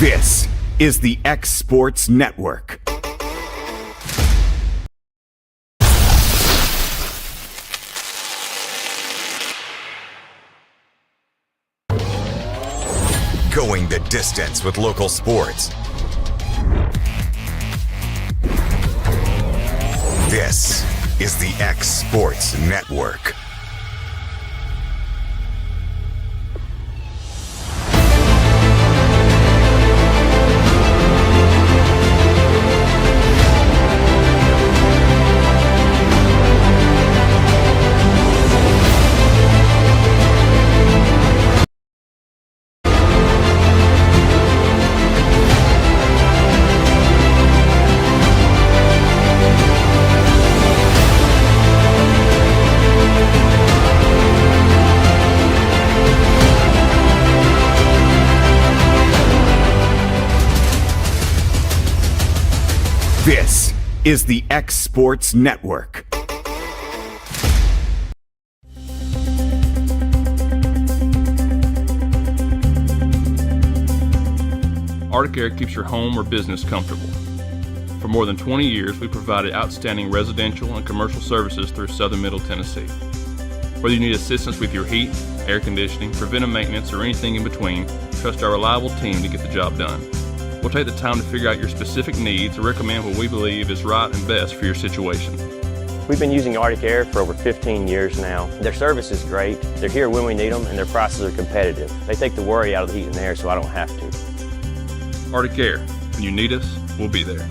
This is the X Sports Network. Going the distance with local sports. This is the X Sports Network. This is the X Sports Network. Arctic Air keeps your home or business comfortable. For more than 20 years, we provided outstanding residential and commercial services through southern Middle Tennessee. Whether you need assistance with your heat, air conditioning, preventive maintenance, or anything in between, trust our reliable team to get the job done. We'll take the time to figure out your specific needs and recommend what we believe is right and best for your situation. We've been using Arctic Air for over 15 years now. Their service is great, they're here when we need them, and their prices are competitive. They take the worry out of the heat and air so I don't have to. Arctic Air, when you need us, we'll be there.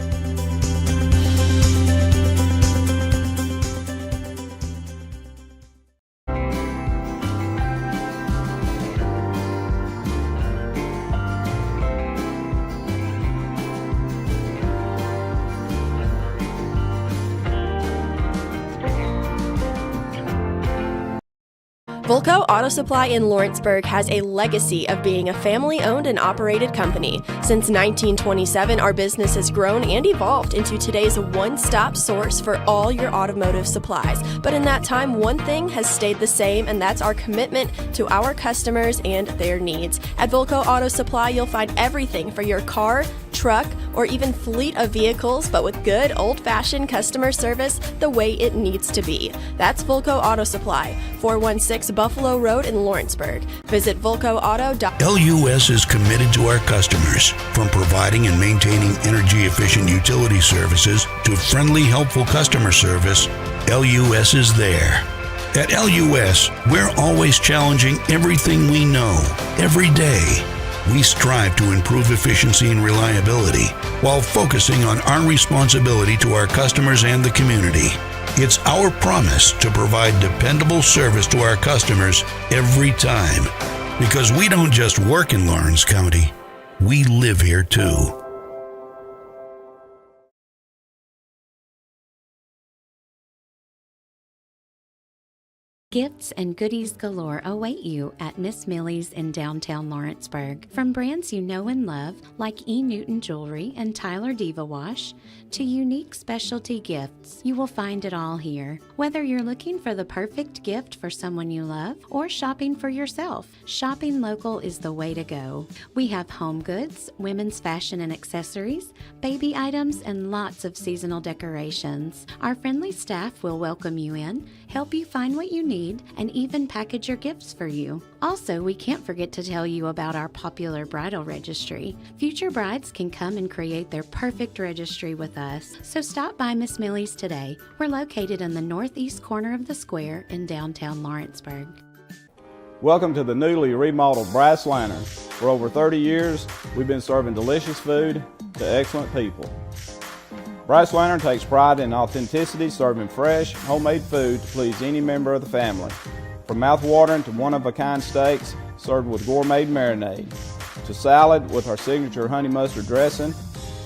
Volco Auto Supply in Lawrenceburg has a legacy of being a family-owned and operated company. Since 1927, our business has grown and evolved into today's one-stop source for all your automotive supplies. But in that time, one thing has stayed the same, and that's our commitment to our customers and their needs. At Volco Auto Supply, you'll find everything for your car, truck, or even fleet of vehicles, but with good old-fashioned customer service the way it needs to be. That's Volco Auto Supply, 416 Buffalo Road in Lawrenceburg. Visit VolcoAuto.com. LUS is committed to our customers, from providing and maintaining energy-efficient utility services to friendly, helpful customer service. LUS is there. At LUS, we're always challenging everything we know, every day. We strive to improve efficiency and reliability while focusing on our responsibility to our customers and the community. It's our promise to provide dependable service to our customers every time. Because we don't just work in Lawrence County, we live here too. Gifts and goodies galore await you at Miss Millie's in downtown Lawrenceburg. From brands you know and love, like E. Newton Jewelry and Tyler Diva Wash, to unique specialty gifts, you will find it all here. Whether you're looking for the perfect gift for someone you love or shopping for yourself, shopping local is the way to go. We have home goods, women's fashion and accessories, baby items, and lots of seasonal decorations. Our friendly staff will welcome you in, help you find what you need, and even package your gifts for you. Also, we can't forget to tell you about our popular bridal registry. Future brides can come and create their perfect registry with us. So stop by Miss Millie's today. We're located in the northeast corner of the square in downtown Lawrenceburg. Welcome to the newly remodeled Brass Lantern. For over 30 years, we've been serving delicious food to excellent people. Brass Lantern takes pride in authenticity, serving fresh, homemade food to please any member of the family. From mouth-watering to one-of-a-kind steaks served with gourmet marinade, to salad with our signature honey mustard dressing,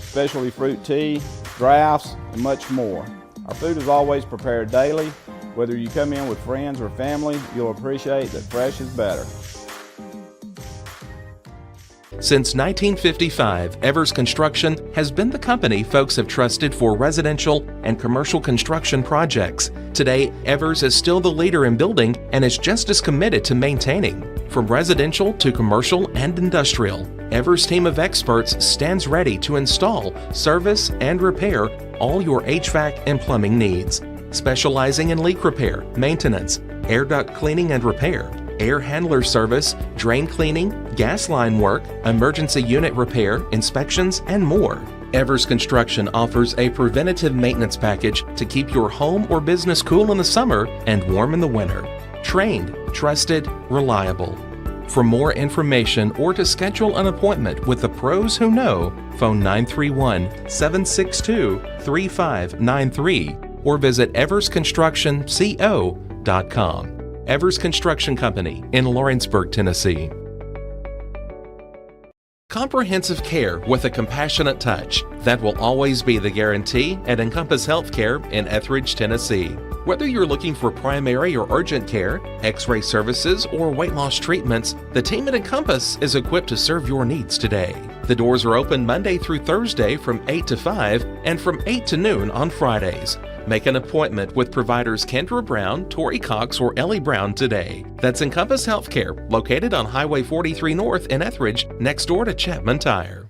specialty fruit tea, drafts, and much more. Our food is always prepared daily. Whether you come in with friends or family, you'll appreciate that fresh is better. Since 1955, Evers Construction has been the company folks have trusted for residential and commercial construction projects. Today, Evers is still the leader in building and is just as committed to maintaining. From residential to commercial and industrial, Evers' team of experts stands ready to install, service, and repair all your HVAC and plumbing needs. Specializing in leak repair, maintenance, air duct cleaning and repair, air handler service, drain cleaning, gas line work, emergency unit repair, inspections, and more. Evers Construction offers a preventative maintenance package to keep your home or business cool in the summer and warm in the winter. Trained, trusted, reliable. For more information or to schedule an appointment with the pros who know, phone 931-762-3593 or visit eversconstructionco.com. Evers Construction Company in Lawrenceburg, Tennessee. Comprehensive care with a compassionate touch. That will always be the guarantee at Encompass Healthcare in Etheridge, Tennessee. Whether you're looking for primary or urgent care, x-ray services, or weight loss treatments, the team at Encompass is equipped to serve your needs today. The doors are open Monday through Thursday from 8 to 5 and from 8 to noon on Fridays. Make an appointment with providers Kendra Brown, Tori Cox, or Ellie Brown today. That's Encompass Healthcare, located on Highway 43 North in Etheridge, next door to Chapman Tire.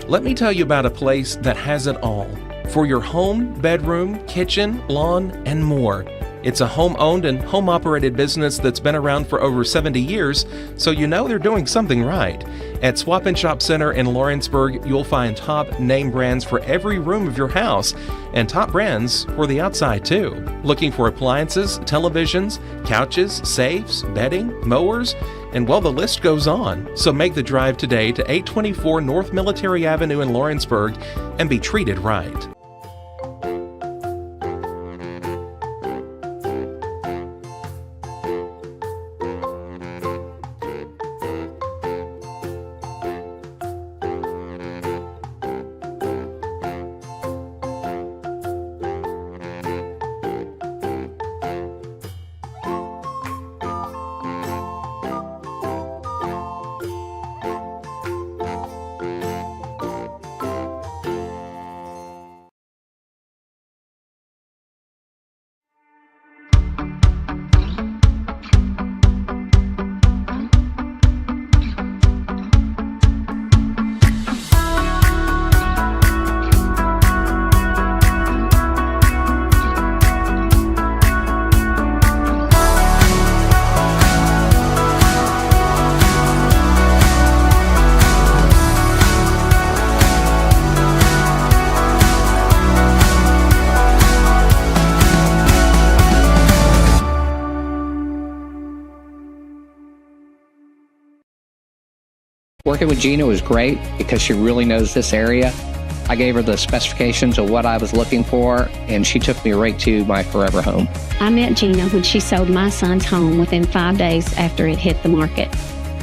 Let me tell you about a place that has it all. For your home, bedroom, kitchen, lawn, and more. It's a home-owned and home-operated business that's been around for over 70 years, so you know they're doing something right. At Swap and Shop Center in Lawrenceburg, you'll find top name brands for every room of your house, and top brands for the outside too. Looking for appliances, televisions, couches, safes, bedding, mowers, and well, the list goes on. So make the drive today to 824 North Military Avenue in Lawrenceburg and be treated right. Working with Gina was great because she really knows this area. I gave her the specifications of what I was looking for, and she took me right to my forever home. I met Gina when she sold my son's home within 5 days after it hit the market.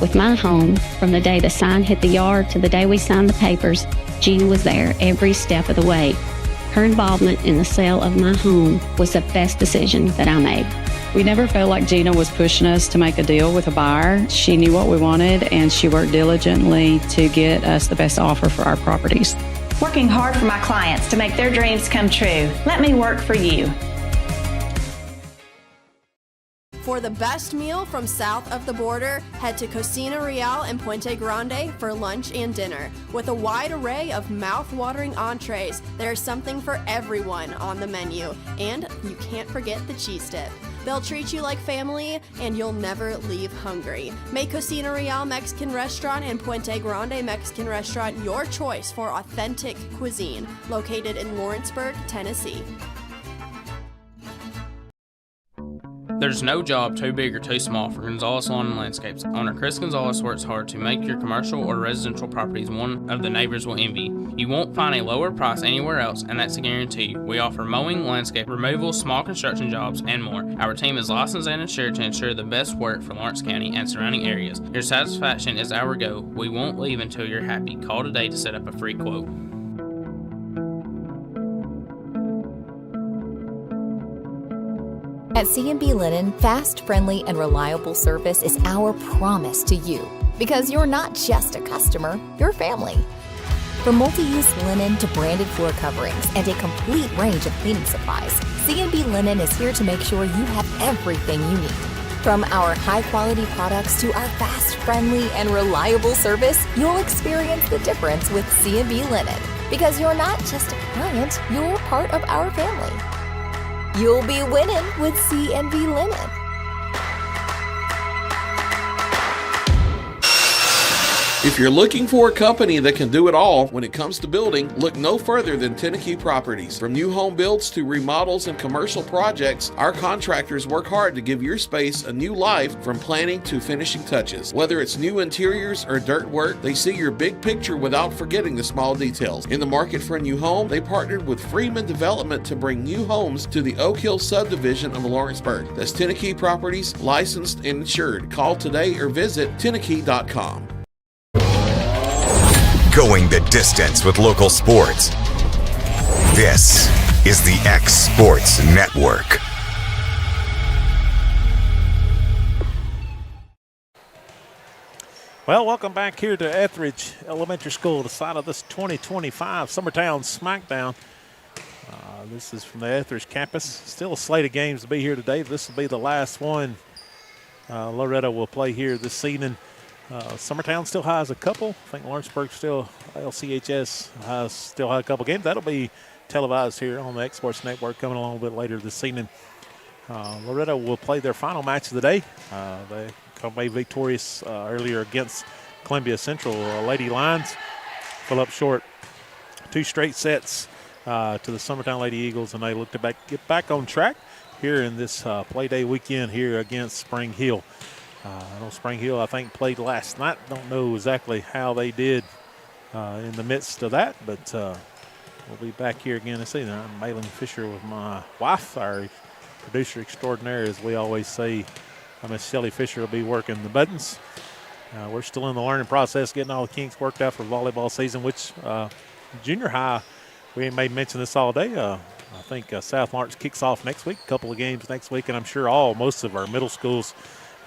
With my home, from the day the sign hit the yard to the day we signed the papers, Gina was there every step of the way. Her involvement in the sale of my home was the best decision that I made. We never felt like Gina was pushing us to make a deal with a buyer. She knew what we wanted, and she worked diligently to get us the best offer for our properties. Working hard for my clients to make their dreams come true. Let me work for you. For the best meal from south of the border, head to Cocina Real in Puente Grande for lunch and dinner. With a wide array of mouth-watering entrees, there's something for everyone on the menu. And you can't forget the cheese dip. They'll treat you like family, and you'll never leave hungry. Make Cocina Real Mexican Restaurant and Puente Grande Mexican Restaurant your choice for authentic cuisine, located in Lawrenceburg, Tennessee. There's no job too big or too small for Gonzalez Lawn and Landscapes. Owner Chris Gonzalez works hard to make your commercial or residential properties one of the neighbors will envy. You won't find a lower price anywhere else, and that's a guarantee. We offer mowing, landscape removal, small construction jobs, and more. Our team is licensed and insured to ensure the best work for Lawrence County and surrounding areas. Your satisfaction is our goal. We won't leave until you're happy. Call today to set up a free quote. At C&B Linen, fast, friendly, and reliable service is our promise to you. Because you're not just a customer, you're family. From multi-use linen to branded floor coverings and a complete range of cleaning supplies, C&B Linen is here to make sure you have everything you need. From our high-quality products to our fast, friendly, and reliable service, you'll experience the difference with C&B Linen. Because you're not just a client, you're part of our family. You'll be winning with C&B Linen. If you're looking for a company that can do it all when it comes to building, look no further than Tenakee Properties. From new home builds to remodels and commercial projects, our contractors work hard to give your space a new life from planning to finishing touches. Whether it's new interiors or dirt work, they see your big picture without forgetting the small details. In the market for a new home, they partnered with Freeman Development to bring new homes to the Oak Hill subdivision of Lawrenceburg. That's Tenakee Properties, licensed and insured. Call today or visit Tenakee.com. Going the distance with local sports. This is the X Sports Network. Well, welcome back here to Etheridge Elementary School, the site of this 2025 Summertown Smackdown. This is from the Etheridge campus. Still a slate of games to be here today. This will be the last one Loretto will play here this evening. Summertown still has a couple. I think Lawrenceburg still, LCHS still has a couple games. That'll be televised here on the X Sports Network coming along a bit later this evening. Loretto will play their final match of the day. They come away victorious earlier against Columbia Central. Lady Lions fell up short 2 straight sets to the Summertown Lady Eagles, and they look to get back on track here in this play day weekend here against Spring Hill. I know Spring Hill, I think, played last night. Don't know exactly how they did in the midst of that, but we'll be back here again this evening. I'm Malin Fisher with my wife, our producer extraordinaire, as we always say. Miss Shelley Fisher will be working the buttons. We're still in the learning process, getting all the kinks worked out for volleyball season, which junior high, we may mention this all day. I think South Lawrence kicks off next week, a couple of games next week, and I'm sure most of our middle schools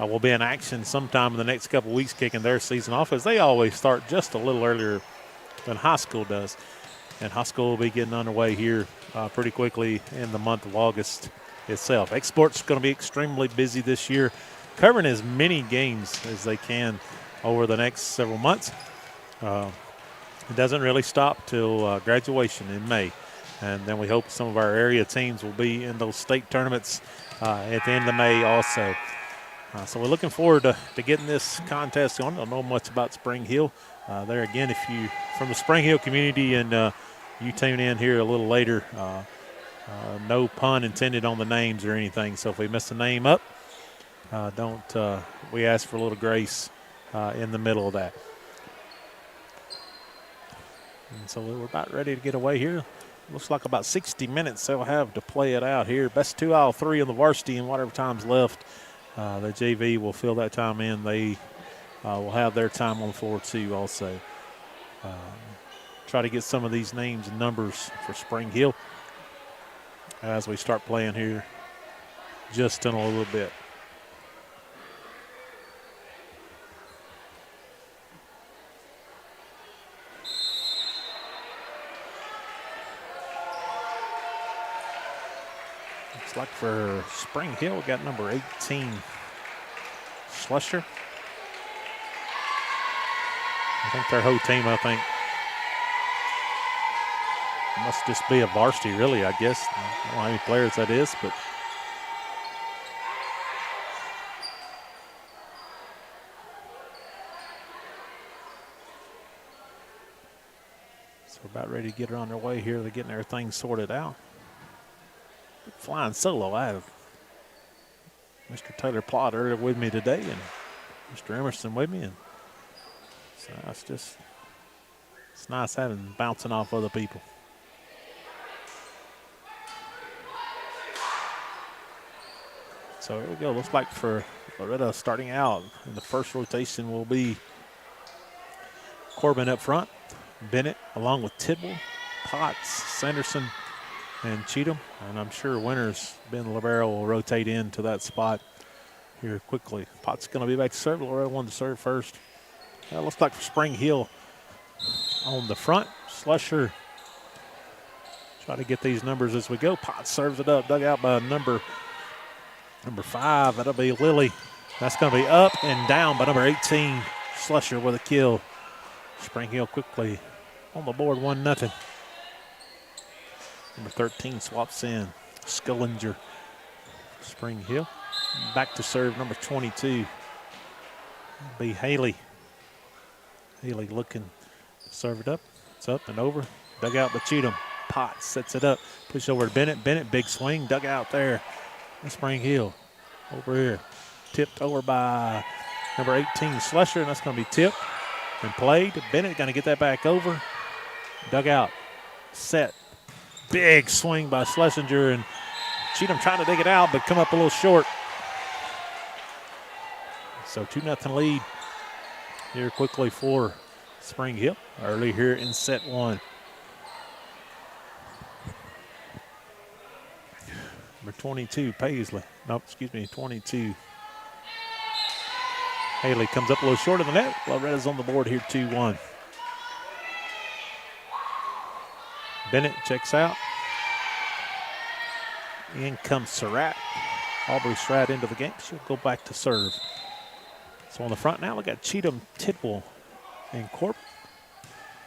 will be in action sometime in the next couple of weeks, kicking their season off, as they always start just a little earlier than high school does. And high school will be getting underway here pretty quickly in the month of August itself. X-Sports is going to be extremely busy this year, covering as many games as they can over the next several months. It doesn't really stop till graduation in May. And then we hope some of our area teams will be in those state tournaments at the end of May also. So we're looking forward to getting this contest on. I don't know much about Spring Hill. There again, if you from the Spring Hill community and you tune in here a little later, no pun intended on the names or anything. So if we mess a name up, we ask for a little grace in the middle of that. And so we're about ready to get away here. Looks like about 60 minutes they'll have to play it out here. Best 2 out of 3 in the varsity, and whatever time's left, the JV will fill that time in. They will have their time on the floor too also. Try to get some of these names and numbers for Spring Hill as we start playing here just in a little bit. Looks like for Spring Hill, we got number 18, Schlusser. I think their whole team, must just be a varsity, really, I guess. I don't know how many players that is, but so we're about ready to get her on their way here. They're getting everything sorted out. Flying solo. I have Mr. Taylor Plotter with me today and Mr. Emerson with me. And so it's nice having bouncing off other people. So here we go. Looks like for Loretto starting out in the first rotation will be Corbin up front, Bennett along with Tidwell, Potts, Sanderson, and Cheatham. And I'm sure Winters, Ben Libero, will rotate into that spot here quickly. Potts going to be back to serve. Loretto wanted to serve first. That looks like Spring Hill on the front. Slusher try to get these numbers as we go. Potts serves it up, dug out by number 5. That'll be Lilly. That's going to be up and down by number 18. Slusher with a kill. Spring Hill quickly on the board, 1-0. Number 13 swaps in. Skullinger. Spring Hill. Back to serve number 22. That'll be Haley. Haley looking to serve it up. It's up and over. Dug out by Cheatham. Potts sets it up. Push over to Bennett. Bennett, big swing. Dug out there. And Spring Hill over here. Tipped over by number 18, Slusher, and that's going to be tipped and played. Bennett going to get that back over. Dug out. Set. Big swing by Schlesinger, and Cheatham trying to dig it out, but come up a little short. So 2-0 lead here quickly for Spring Hill early here in set 1. Number 22, Paisley. Nope, excuse me, 22. Haley comes up a little short of the net. Loretta's on the board here, 2-1. Bennett checks out. In comes Surratt. Aubrey Surratt into the game. She'll go back to serve. So on the front now, we got Cheatham, Tidwell, and Corp.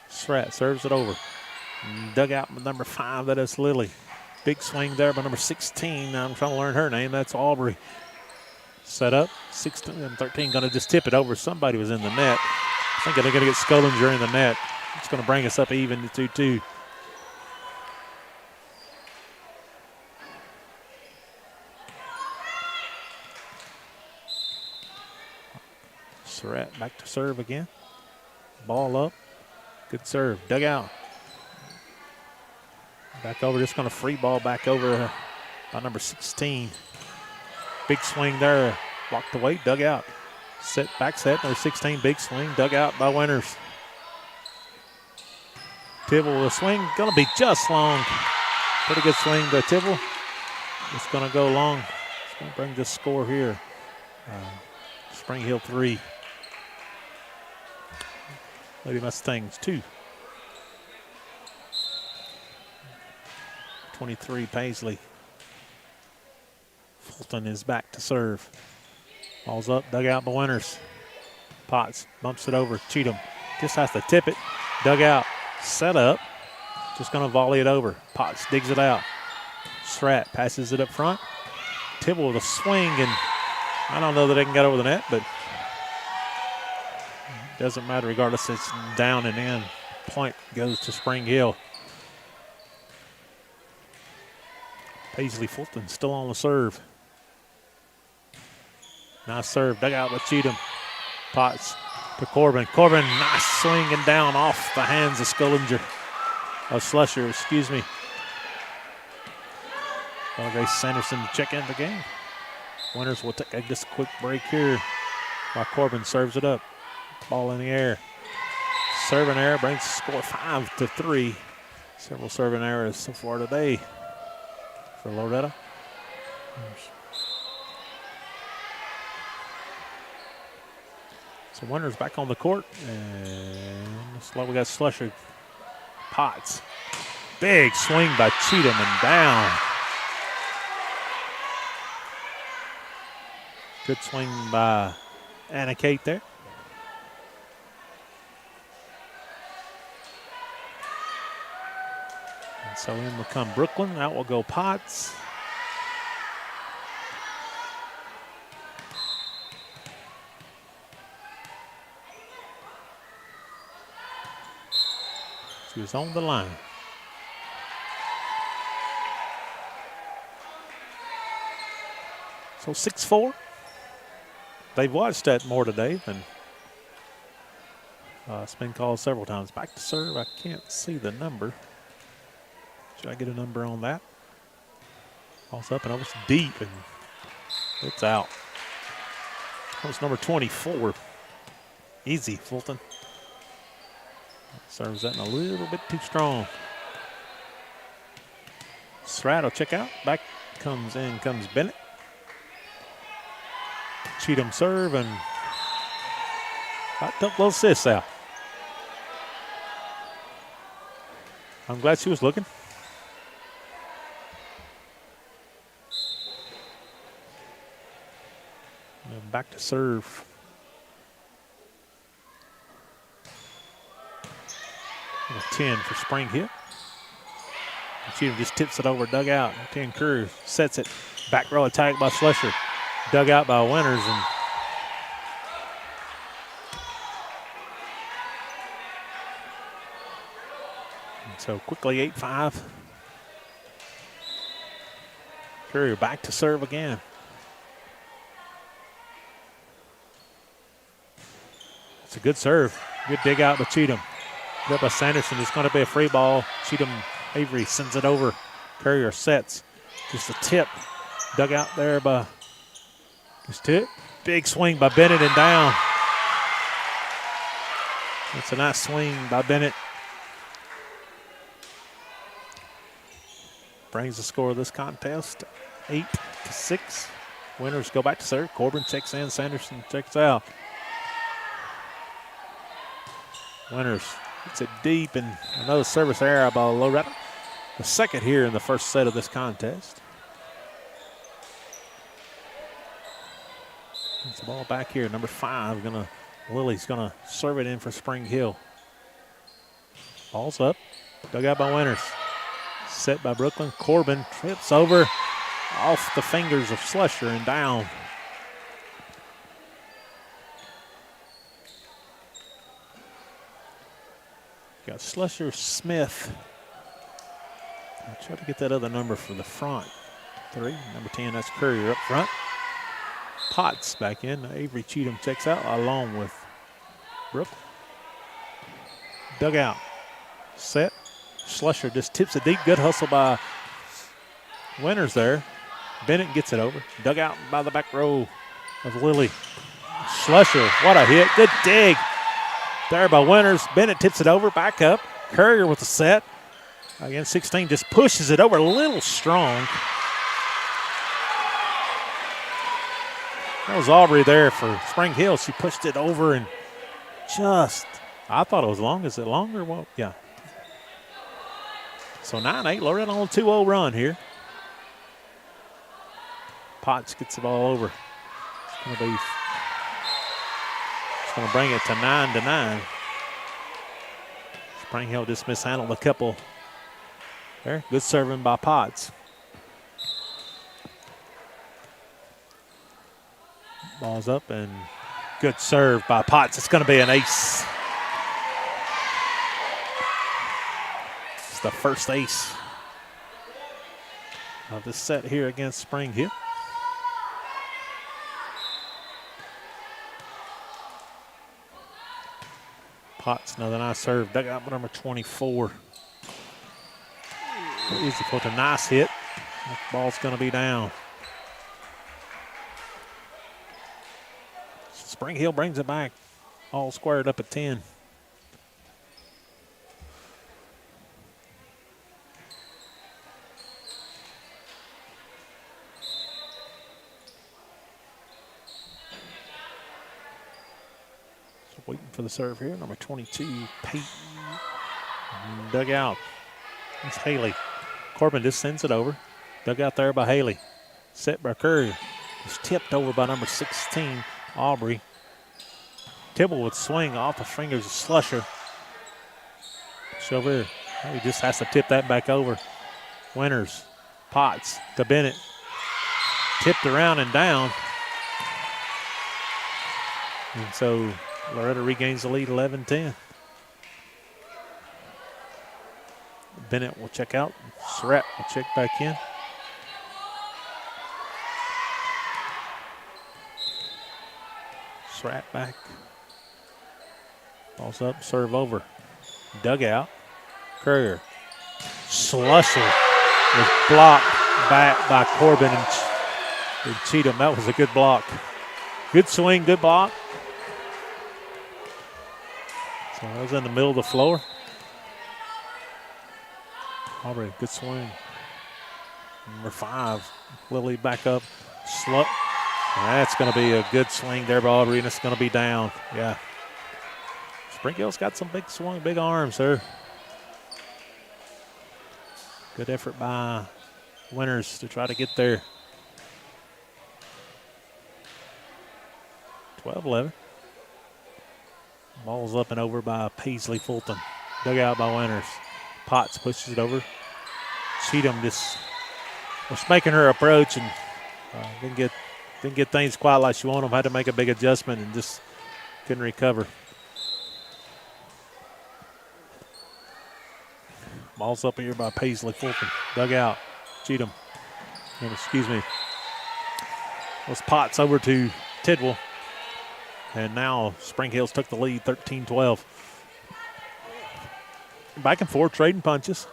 Surratt serves it over. Dug out with number 5, that is Lilly. Big swing there by number 16. I'm trying to learn her name. That's Aubrey. Set up. 16 and 13 going to just tip it over. Somebody was in the net. I think they're going to get Skullinger in the net. It's going to bring us up even to 2-2. Surratt back to serve again. Ball up. Good serve. Dug out. Back over. Just going to free ball back over by number 16. Big swing there. Blocked away. Dug out. Set. Back set. Number 16. Big swing. Dug out by Winters. Tibble will swing. Going to be just long. Pretty good swing by Tibble. It's going to go long. It's going to bring this score here. Spring Hill 3. Lady Mustangs 2. 23, Paisley. Fulton is back to serve. Ball's up, dug out by Winters. Potts bumps it over. Cheatham just has to tip it. Dug out, set up. Just going to volley it over. Potts digs it out. Surratt passes it up front. Tibble with a swing, and I don't know that they can get over the net, but it doesn't matter regardless. It's down and in. Point goes to Spring Hill. Paisley Fulton still on the serve. Nice serve. Dug out with Cheatham. Potts to Corbin. Corbin, nice swing and down off the hands of Skullinger. Slusher, excuse me. Grace Sanderson to check in the game. Winters will take just a quick break here while Corbin serves it up. Ball in the air. Serving error brings the score 5-3. Several serving errors so far today for Loretto. So Winters back on the court, and we got Slusher. Potts. Big swing by Cheatham and down. Good swing by Anna Kate there. And so in will come Brooklyn. Out will go Potts. She was on the line. So 6-4. They've watched that more today than it's been called several times. Back to serve. I can't see the number. Should I get a number on that? Ball's up and almost deep, and it's out. That was number 24. Easy, Fulton. Serves that in a little bit too strong. Loretto check out. Back comes Bennett. Cheatham serve and took little sis out. I'm glad she was looking. And back to serve. And a 10 for Spring Hill. Cheatham just tips it over, dug out. 10 Curry sets it. Back row attack by Slusher. Dug out by Winters. And so quickly 8-5. Curry back to serve again. It's a good serve. Good dig out by Cheatham. Good by Sanderson. It's going to be a free ball. Cheatham Avery sends it over. Courier sets. Just a tip. Dug out there by this tip. Big swing by Bennett and down. That's a nice swing by Bennett. Brings the score of this contest 8-6. Winners go back to serve. Corbin checks in. Sanderson checks out. Winners hits it deep, and another service error by Loretto. The second here in the first set of this contest. It's the ball back here. Number 5, Lily's gonna serve it in for Spring Hill. Ball's up. Dug out by Winters. Set by Brooklyn. Corbin trips over off the fingers of Slusher and down. Got Slusher, Smith. I'll try to get that other number for the front 3. Number 10, that's Courier up front. Potts back in. Avery Cheatham checks out along with Brooklyn. Dug out. Set. Slusher just tips it deep. Good hustle by Winters there. Bennett gets it over. Dug out by the back row of Lilly. Slusher, what a hit. Good dig there by Winters. Bennett tips it over. Back up. Courier with the set. Again, 16 just pushes it over a little strong. That was Aubrey there for Spring Hill. She pushed it over and just, I thought it was long. Is it longer? Well, yeah. So 9-8, Loretto on a 2-0 run here. Potts gets the ball over. It's going to bring it to 9-9. Spring Hill just mishandled a couple there. Good serving by Potts. Ball's up and good serve by Potts. It's going to be an ace. It's the first ace of the set here against Spring Hill. Potts, another nice serve. Dug out by number 24. Easy for a nice hit. That ball's going to be down. Spring Hill brings it back. All squared up at 10. So waiting for the serve here. Number 22, Peyton. Dug out. It's Haley. Corbin just sends it over. Dug out there by Haley. Set by Curry. It's tipped over by number 16, Aubrey. Tibble would swing off the fingers of Slusher. Over. He just has to tip that back over. Winters. Potts to Bennett. Tipped around and down. And so Loretto regains the lead 11-10. Bennett will check out. Surratt will check back in. Surratt back. Ball's up, serve over. Dug out. Courier. Slusher was blocked back by Corbin and Cheatham. That was a good block. Good swing, good block. So that was in the middle of the floor. Aubrey, good swing. Number 5, Lily back up. Slow. That's going to be a good swing there by Audrey, and it's going to be down. Yeah. Spring Hill's got some big swing, big arms there. Good effort by Winters to try to get there. 12-11. Ball's up and over by Paisley Fulton. Dug out by Winters. Potts pushes it over. Cheatham just was making her approach and didn't get things quite like she wanted them. Had to make a big adjustment and just couldn't recover. Ball's up here by Paisley Fulton. Dug out. Cheatham. Excuse me. Was Potts over to Tidwell. And now Spring Hills took the lead, 13-12. Back and forth, trading punches.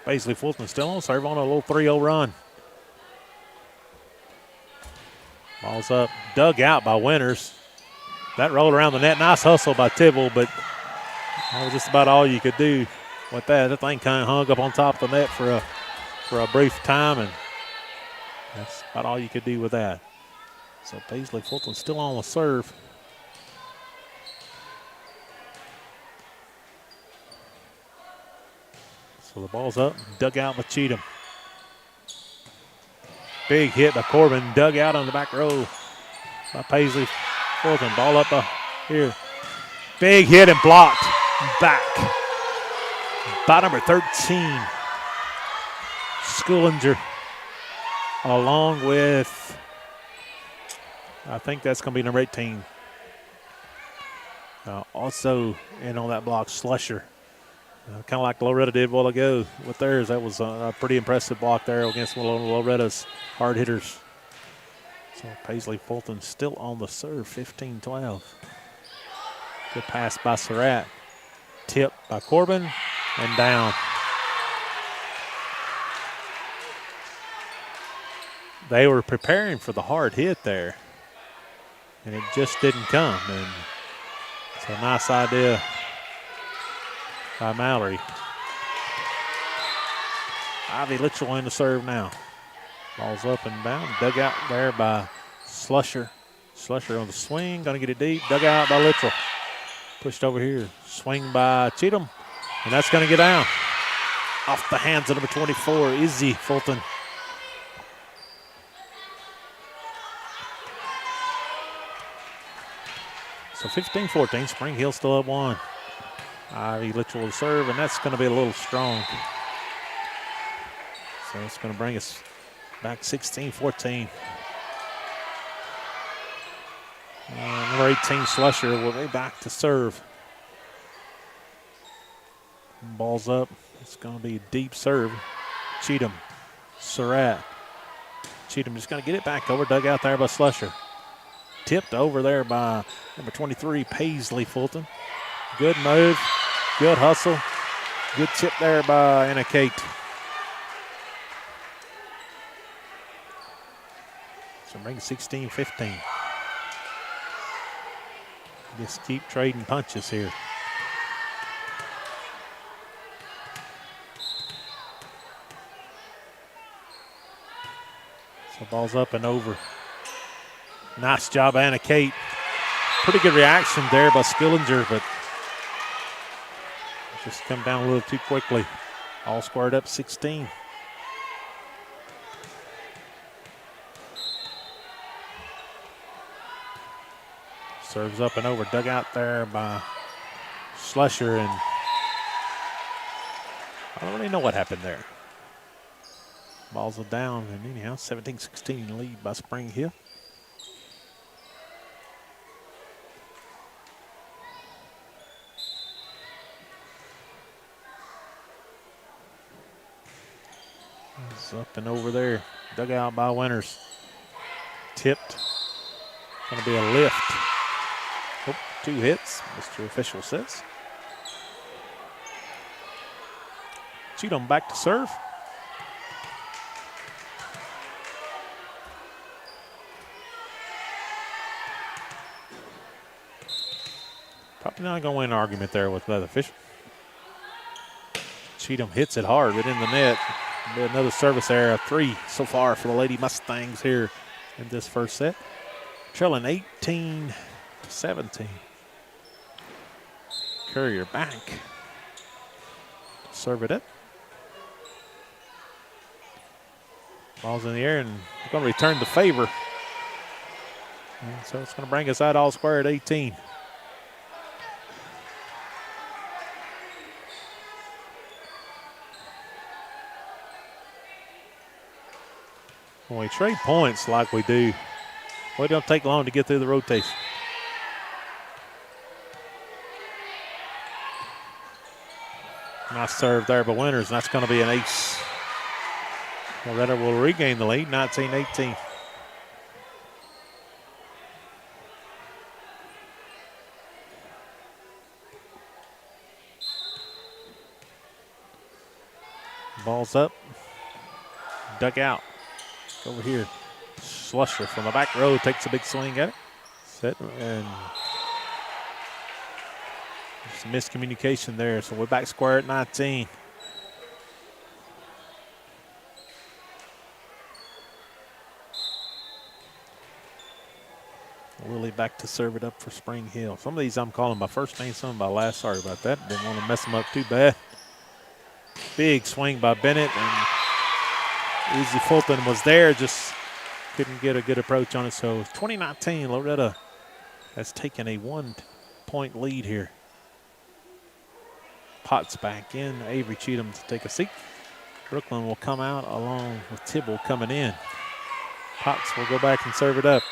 Paisley Fulton still on serve on a little 3-0 run. Ball's up, dug out by Winters. That rolled around the net. Nice hustle by Tidwell, but that was just about all you could do with that. That thing kind of hung up on top of the net for a brief time, and that's about all you could do with that. So Paisley Fulton still on the serve. So the ball's up, dug out by Cheatham. Big hit by Corbin, dug out on the back row by Paisley Fulton. Ball up here. Big hit and blocked back by number 13, Schoolinger, along with, I think that's going to be number 18. Also in on that block, Slusher. Kind of like Loretto did a while ago with theirs. That was a pretty impressive block there against one of Loretto's hard hitters. So Paisley Fulton still on the serve, 15-12. Good pass by Surratt. Tip by Corbin and down. They were preparing for the hard hit there, and it just didn't come. And it's a nice idea by Mallory. Ivy Litchell in the serve now. Ball's up and down. Dug out there by Slusher. Slusher on the swing, gonna get it deep. Dug out by Litchell. Pushed over here. Swing by Cheatham, and that's gonna get down. Off the hands of number 24, Izzy Fulton. So 15-14, Spring Hill still up 1. Ivy Litchell will serve, and that's going to be a little strong. So it's going to bring us back 16-14. Number 18, Slusher, will be back to serve. Ball's up. It's going to be a deep serve. Cheatham, Surratt. Cheatham just going to get it back over, dug out there by Slusher. Tipped over there by number 23, Paisley Fulton. Good move, good hustle. Good tip there by Anna Kate. So bring 16-15. Just keep trading punches here. So ball's up and over. Nice job, Anna Kate. Pretty good reaction there by Skillinger, but just come down a little too quickly. All squared up 16. Serves up and over. Dug out there by Slusher, and I don't really know what happened there. Balls are down, and anyhow, 17-16 lead by Spring Hill. It's up and over there. Dug out by Winters. Tipped. Going to be a lift. Oh, 2 hits, Mr. Official says. Cheatham back to serve. Probably not going to win an argument there with the official. Cheatham hits it hard, but in the net. Another service error, 3 so far for the Lady Mustangs here in this first set. Trailing 18-17. Courier back. Serve it up. Ball's in the air and we're going to return the favor. And so it's going to bring us out all square at 18. When we trade points like we do, it don't take long to get through the rotation. Nice serve there by Winters, and that's going to be an ace. Loretto will regain the lead, 19-18. Ball's up, dug out. Over here, Slusher from the back row takes a big swing at it. Set and some miscommunication there, so we're back square at 19. Willie back to serve it up for Spring Hill. Some of these I'm calling by first name, some by last. Sorry about that. Didn't want to mess them up too bad. Big swing by Bennett, and Easy Fulton was there, just couldn't get a good approach on it. So 2019, Loretto has taken a 1-point lead here. Potts back in, Avery Cheatham to take a seat. Brooklyn will come out along with Tibble coming in. Potts will go back and serve it up.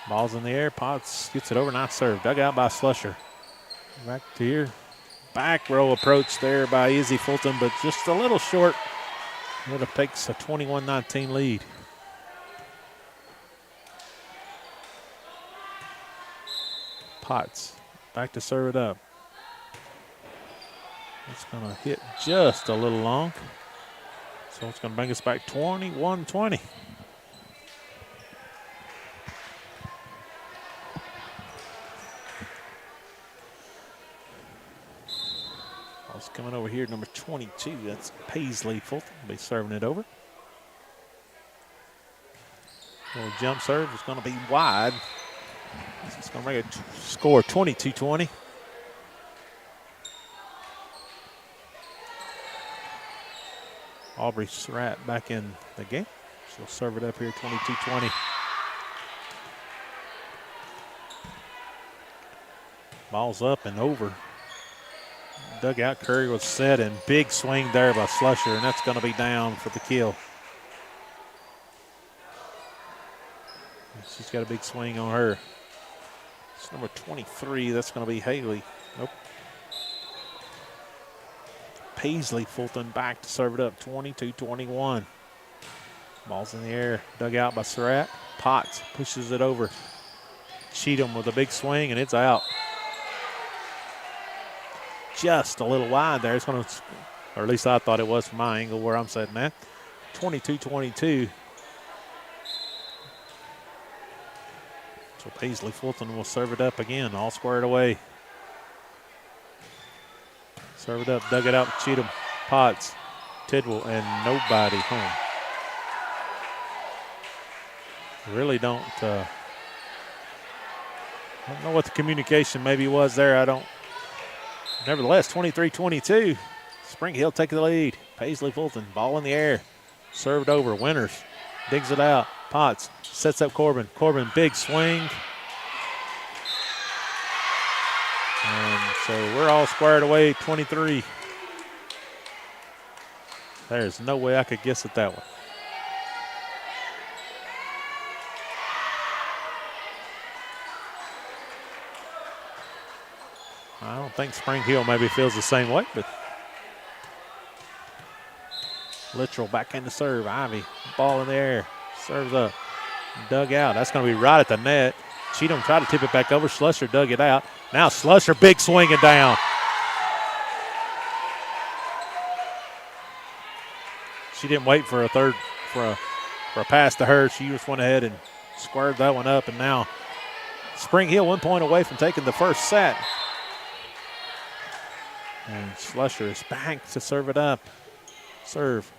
Ball's in the air, Potts gets it over, nice serve. Dug out by Slusher. Back to here. Back row approach there by Izzy Fulton, but just a little short. It takes a 21-19 lead. Potts back to serve it up. It's going to hit just a little long. So it's going to bring us back 21-20. Coming over here, number 22, that's Paisley Fulton. Will be serving it over. Little jump serve is going to be wide. It's going to make a score 22-20. Aubrey Surratt back in the game. She'll serve it up here, 22-20. Ball's up and over. Dugout Curry was set, and big swing there by Slusher, and that's going to be down for the kill. She's got a big swing on her. It's number 23. That's going to be Haley. Nope. Paisley Fulton back to serve it up, 22-21. Ball's in the air, dug out by Surratt. Potts pushes it over. Cheatham with a big swing, and it's out. Just a little wide there. It's going to, or at least I thought it was from my angle where I'm sitting at. 22-22. So Paisley Fulton will serve it up again, all squared away. Serve it up, dug it out with Cheatham, Potts, Tidwell, and nobody home. Really don't know what the communication maybe was there. I don't. Nevertheless, 23-22. Spring Hill taking the lead. Paisley Fulton, ball in the air. Served over. Winters digs it out. Potts sets up Corbin. Corbin, big swing. And so we're all squared away, 23. There's no way I could guess at that one. I don't think Spring Hill maybe feels the same way, but Littrell back in the serve. Ivy, ball in the air, serves up, dug out. That's going to be right at the net. Cheatham tried to tip it back over. Slusher dug it out. Now Slusher, big swing and down. She didn't wait for a third, for a pass to her. She just went ahead and squared that one up, and now Spring Hill 1 point away from taking the first set. And Slusher is back to serve it up. Serve.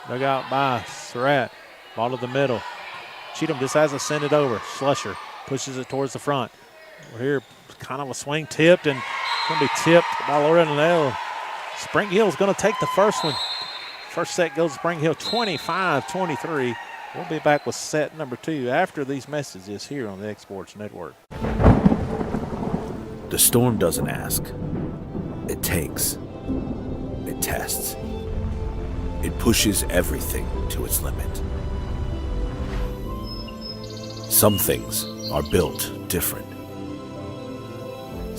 Dug out by Surratt. Ball to the middle. Cheatham just has to send it over. Slusher pushes it towards the front. We're here, kind of a swing tipped, and going to be tipped by Loretto. Spring Hill's going to take the first one. First set goes to Spring Hill, 25-23. We'll be back with set number 2 after these messages here on the X Sports Network. The storm doesn't ask. It takes. It tests. It pushes everything to its limit. Some things are built different.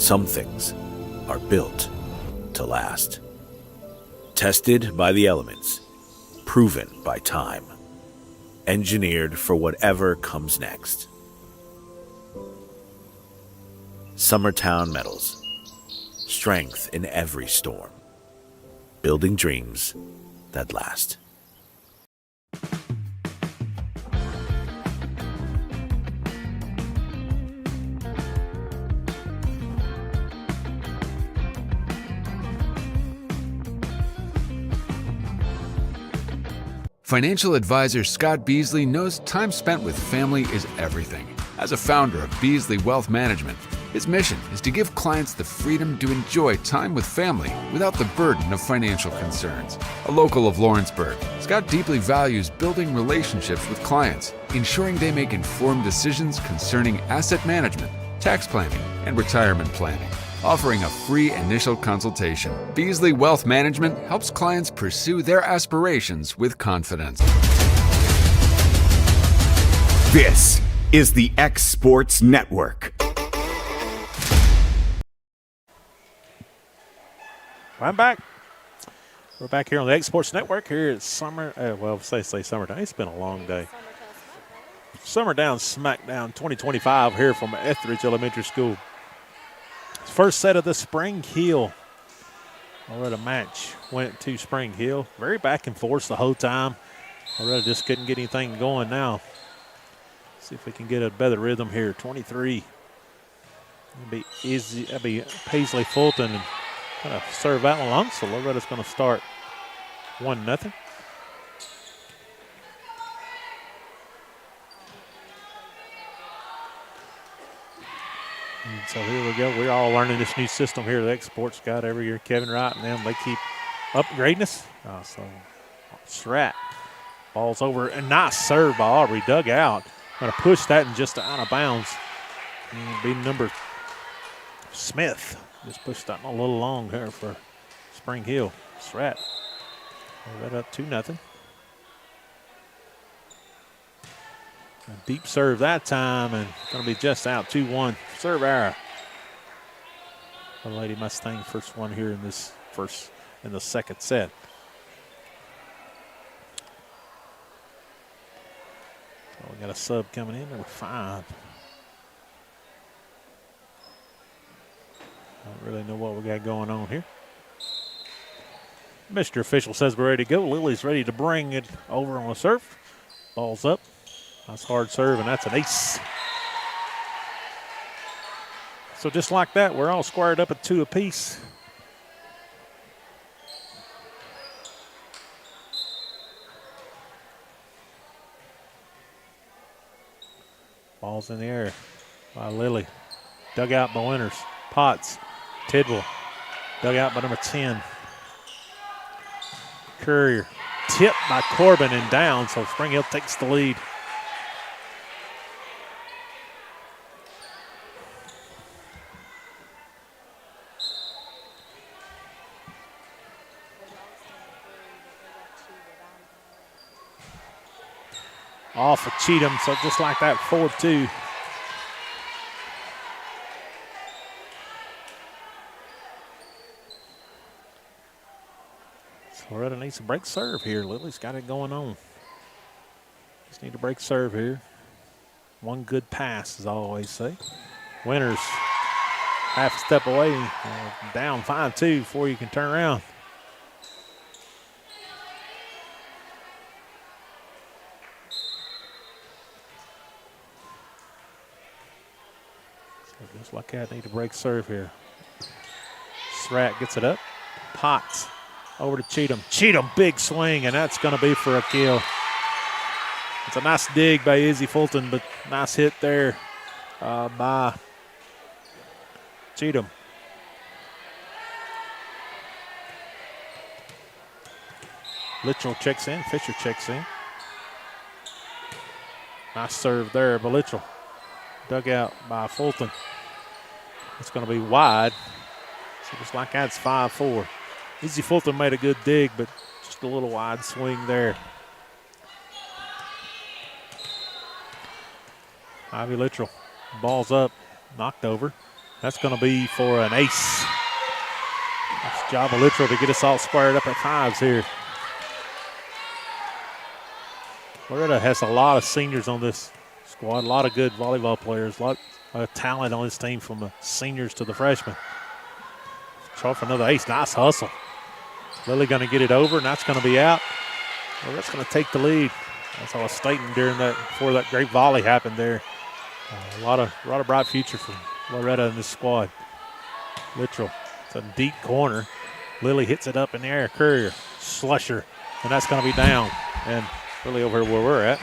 Some things are built to last. Tested by the elements, proven by time, engineered for whatever comes next. Summertown Metals. Strength in every storm. Building dreams that last. Financial advisor Scott Beasley knows time spent with family is everything. As a founder of Beasley Wealth Management, his mission is to give clients the freedom to enjoy time with family without the burden of financial concerns. A local of Lawrenceburg, Scott deeply values building relationships with clients, ensuring they make informed decisions concerning asset management, tax planning, and retirement planning. Offering a free initial consultation, Beasley Wealth Management helps clients pursue their aspirations with confidence. This is the X Sports Network. I'm back. We're back here on the X Sports Network here at say summertime. It's been a long day. Summerdown Smackdown 2025 here from Etheridge Elementary School. First set of the Spring Hill. Loretto match went to Spring Hill. Very back and forth the whole time. Loretto just couldn't get anything going now. See if we can get a better rhythm here. 23. That'll be Paisley Fulton and kind of serve that one along. So Loretto's going to start 1-0. And so here we go. We're all learning this new system here that X Sports got every year. Kevin Wright and them, they keep upgrading us. So Surratt. Ball's over. A nice serve by Aubrey. Dug out. Going to push that and just out of bounds. And be number Smith. Just pushed that a little long here for Spring Hill. Surratt. That up 2-0. A deep serve that time, and going to be just out 2-1. Serve error. The Lady Mustang first one here in the second set. So we got a sub coming in, number 5. I don't really know what we got going on here. Mr. Official says we're ready to go. Lily's ready to bring it over on the serve. Ball's up. Nice hard serve, and that's an ace. So just like that, we're all squared up at 2 apiece. Ball's in the air by Lily. Dug out by Winters. Potts. Tidwell. Dug out by number 10. Courier. Tipped by Corbin and down, so Spring Hill takes the lead. Off of Cheatham, so just like that, 4-2. Loretto needs to break serve here. Lily's got it going on. Just need to break serve here. One good pass, as I always say. Winters, half a step away, down 5-2 before you can turn around. So just like that, need to break serve here. Surratt gets it up. Potts over to Cheatham. Cheatham, big swing, and that's going to be for a kill. It's a nice dig by Izzy Fulton, but nice hit there by Cheatham. Litchell checks in. Fisher checks in. Nice serve there by Litchell. Dug out by Fulton. It's going to be wide. So just like that, it's 5-4. Izzy Fulton made a good dig, but just a little wide swing there. Ivy Littrell, ball's up, knocked over. That's going to be for an ace. Nice job of Littrell to get us all squared up at fives here. Loretto has a lot of seniors on this squad, a lot of good volleyball players, a lot of talent on this team from the seniors to the freshmen. Try for another ace, nice hustle. Lily going to get it over, and that's going to be out. Well, that's going to take the lead. That's all I was stating during that, before that great volley happened there. A lot of bright future for Loretto in this squad. Littrell, it's a deep corner. Lily hits it up in the air. Courier, Slusher, and that's going to be down. And really over where we're at.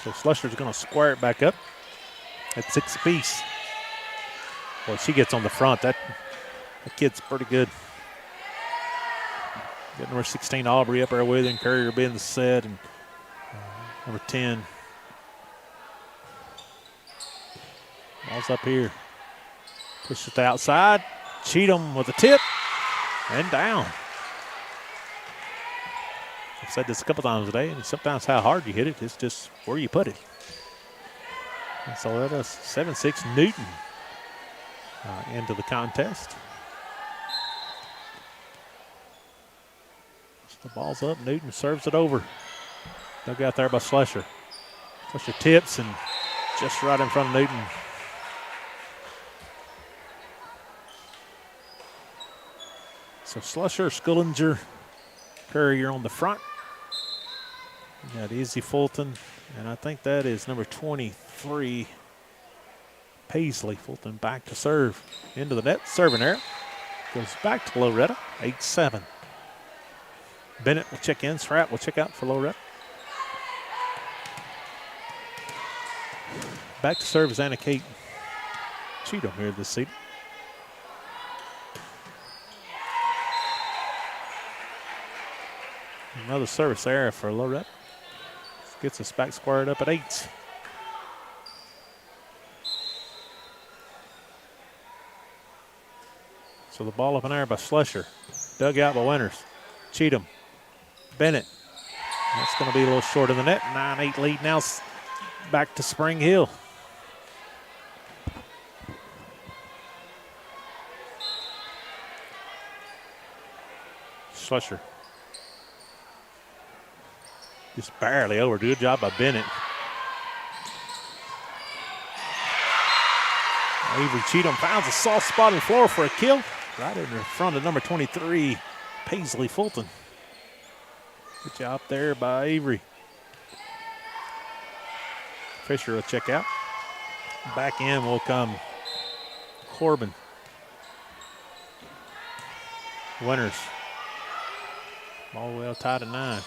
So Slusher's going to square it back up at 6 apiece. Well, she gets on the front. That kid's pretty good. Got number 16 Aubrey up there with him. Courier being the set, and number 10. Ball's up here. Push it to the outside. Cheatham with a tip and down. I've said this a couple times today, and sometimes how hard you hit it, it's just where you put it. And so that's 7-6 Newton into the contest. So the ball's up. Newton serves it over. Dug out there by Slusher. Slusher tips and just right in front of Newton. So Slusher, Skullinger, Courier on the front. We got Izzy Fulton, and I think that is number 23, Paisley. Fulton back to serve. Into the net, serving there. Goes back to Loretto, 8-7. Bennett will check in. Spratt will check out for Loretto. Back to serve is Anna Kate Cheatham here this season. Another service error for Loretto. Gets us back squared up at 8. So the ball up in there by Slusher. Dug out by Winters. Cheatham. Bennett. That's going to be a little short of the net. 9-8 lead now. Back to Spring Hill. Slusher. Just barely over. Good job by Bennett. Avery Cheatham finds a soft spot on the floor for a kill. Right in front of number 23, Paisley Fulton. Good job there by Avery. Fisher will check out. Back in will come Corbin. Winters. All the way up tied to 9.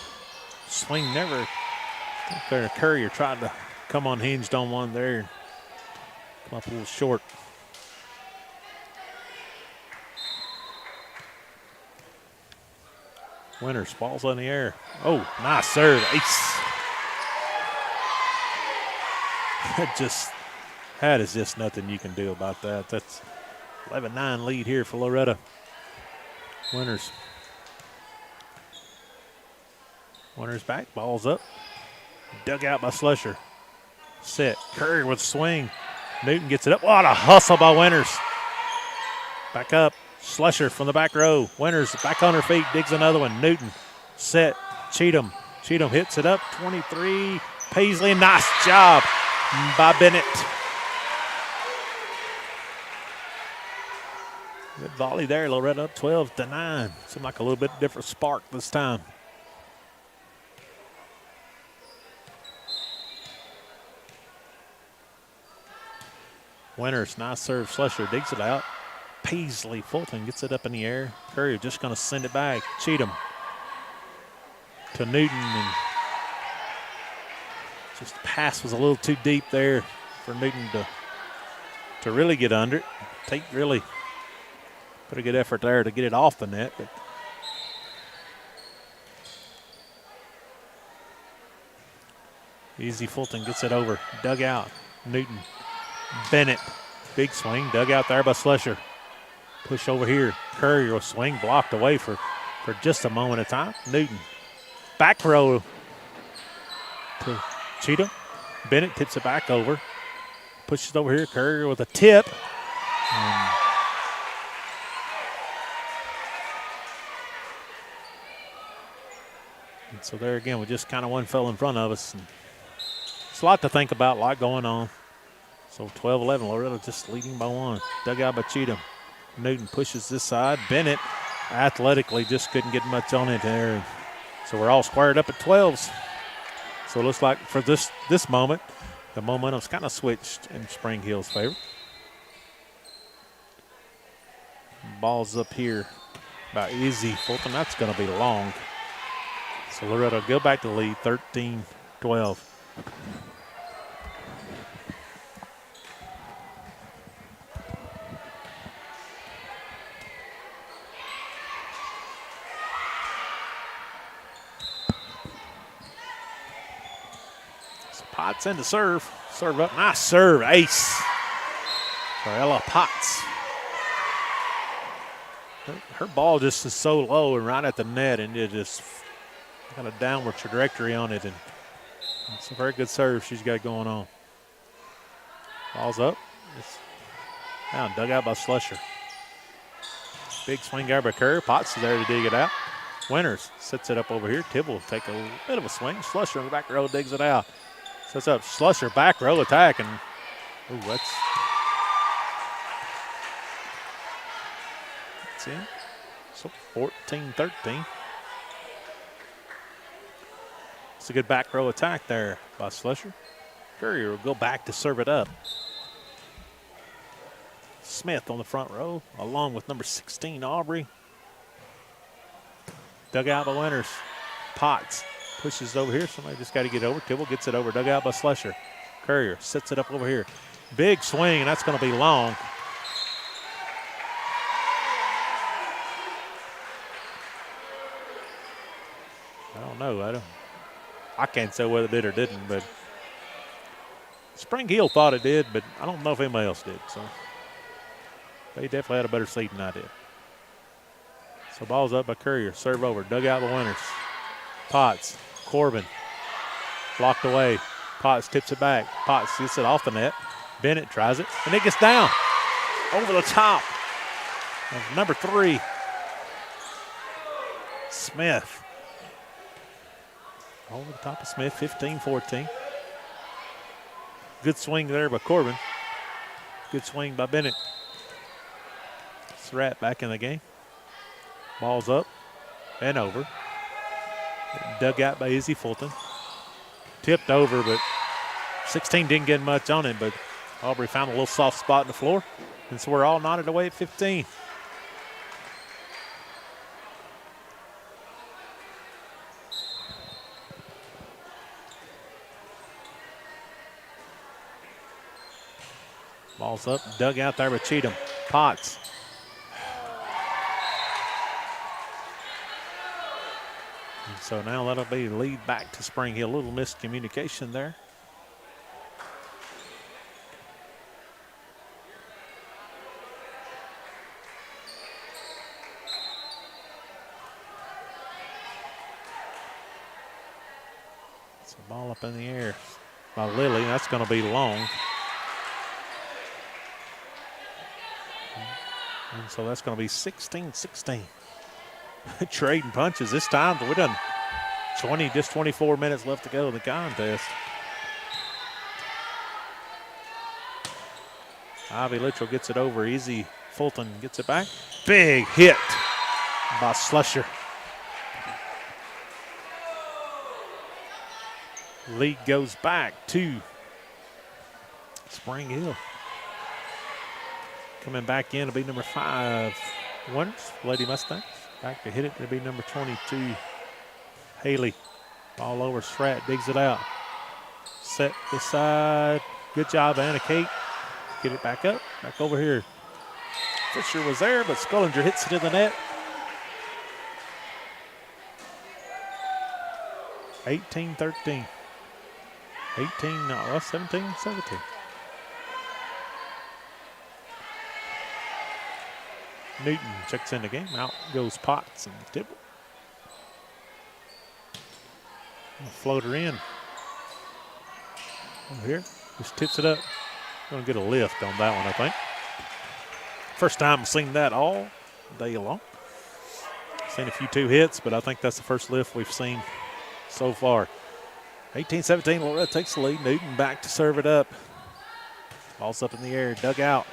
Swing never. Courier tried to come unhinged on one there. Come up a little short. Winters, ball's in the air. Oh, nice serve, ace. That is just nothing you can do about that. That's 11-9 lead here for Loretto. Winters. Winters back, ball's up. Dug out by Slusher. Set, Courier with swing. Newton gets it up. What a hustle by Winters. Back up, Slusher from the back row. Winters back on her feet, digs another one. Newton, set, Cheatham. Cheatham hits it up, 23. Paisley, nice job by Bennett. Good volley there, Loretto up 12-9. Seemed like a little bit different spark this time. Winters, nice serve. Slusher digs it out. Paisley Fulton gets it up in the air. Courier just going to send it back. Cheatham to Newton, and just the pass was a little too deep there for Newton to really get under it. Tate really put a good effort there to get it off the net, but Easy Fulton gets it over. Dug out. Newton. Bennett. Big swing. Dug out there by Slusher. Push over here. Courier will swing. Blocked away for just a moment of time. Newton. Back row to Cheatham. Bennett tips it back over. Pushes over here. Courier with a tip. And so there again, we just kind of one fell in front of us. And it's a lot to think about, a lot going on. So 12-11, Loretto just leading by one. Dug out by Cheatham. Newton pushes this side. Bennett athletically just couldn't get much on it there. So we're all squared up at 12s. So it looks like for this moment, the momentum's kind of switched in Spring Hill's favor. Ball's up here by Izzy Fulton. That's going to be long. So Loretto go back to the lead, 13-12. Potts in to serve. Serve up. Nice serve. Ace for Ella Potts. Her ball just is so low and right at the net, and it just got a downward trajectory on it. And it's a very good serve she's got going on. Ball's up. It's down, dug out by Slusher. Big swing there by Kerr. Potts is there to dig it out. Winters sets it up over here. Tibble will take a bit of a swing. Slusher in the back row digs it out. Sets up Slusher, back row attack, and that's in. So 14-13. It's a good back row attack there by Slusher. Courier will go back to serve it up. Smith on the front row, along with number 16, Aubrey. Dug out by Winters. Potts pushes over here. Somebody just got to get over. Tibble gets it over. Dug out by Slusher. Courier sets it up over here. Big swing, and that's going to be long. I don't know. I can't say whether it did or didn't, but Spring Hill thought it did, but I don't know if anybody else did. So they definitely had a better seat than I did. So ball's up by Courier. Serve over. Dug out by Winters. Potts. Corbin. Blocked away. Potts tips it back. Potts gets it off the net. Bennett tries it, and it gets down over the top of number 3, Smith. Over the top of Smith, 15-14. Good swing there by Corbin. Good swing by Bennett. Surratt back in the game. Ball's up and over. Dug out by Izzy Fulton. Tipped over, but 16 didn't get much on it, but Aubrey found a little soft spot in the floor. And so we're all knotted away at 15. Ball's up, dug out there by Cheatham. Potts. And so now that'll be lead back to Spring Hill. A little miscommunication there. It's a ball up in the air by Lilly. That's going to be long. And so that's going to be 16-16. Trading punches this time. We're done 24 minutes left to go in the contest. Ivy Littrell gets it over. Izzy Fulton gets it back. Big hit by Slusher. Lead goes back to Spring Hill. Coming back in to be number 5, Winters, Lady Mustangs. Back to hit it to be number 22, Haley. Ball over, Strat digs it out. Set this side. Good job, Anna Kate. Get it back up, back over here. Fisher was there, but Scullinger hits it in the net. 18-13. 17-17. Newton checks in the game. Out goes Potts and Tibble. Floater in. Over here. Just tips it up. Going to get a lift on that one, I think. First time I've seen that all day long. Seen a few 2 hits, but I think that's the first lift we've seen so far. 18-17, Loretto takes the lead. Newton back to serve it up. Ball's up in the air, dug out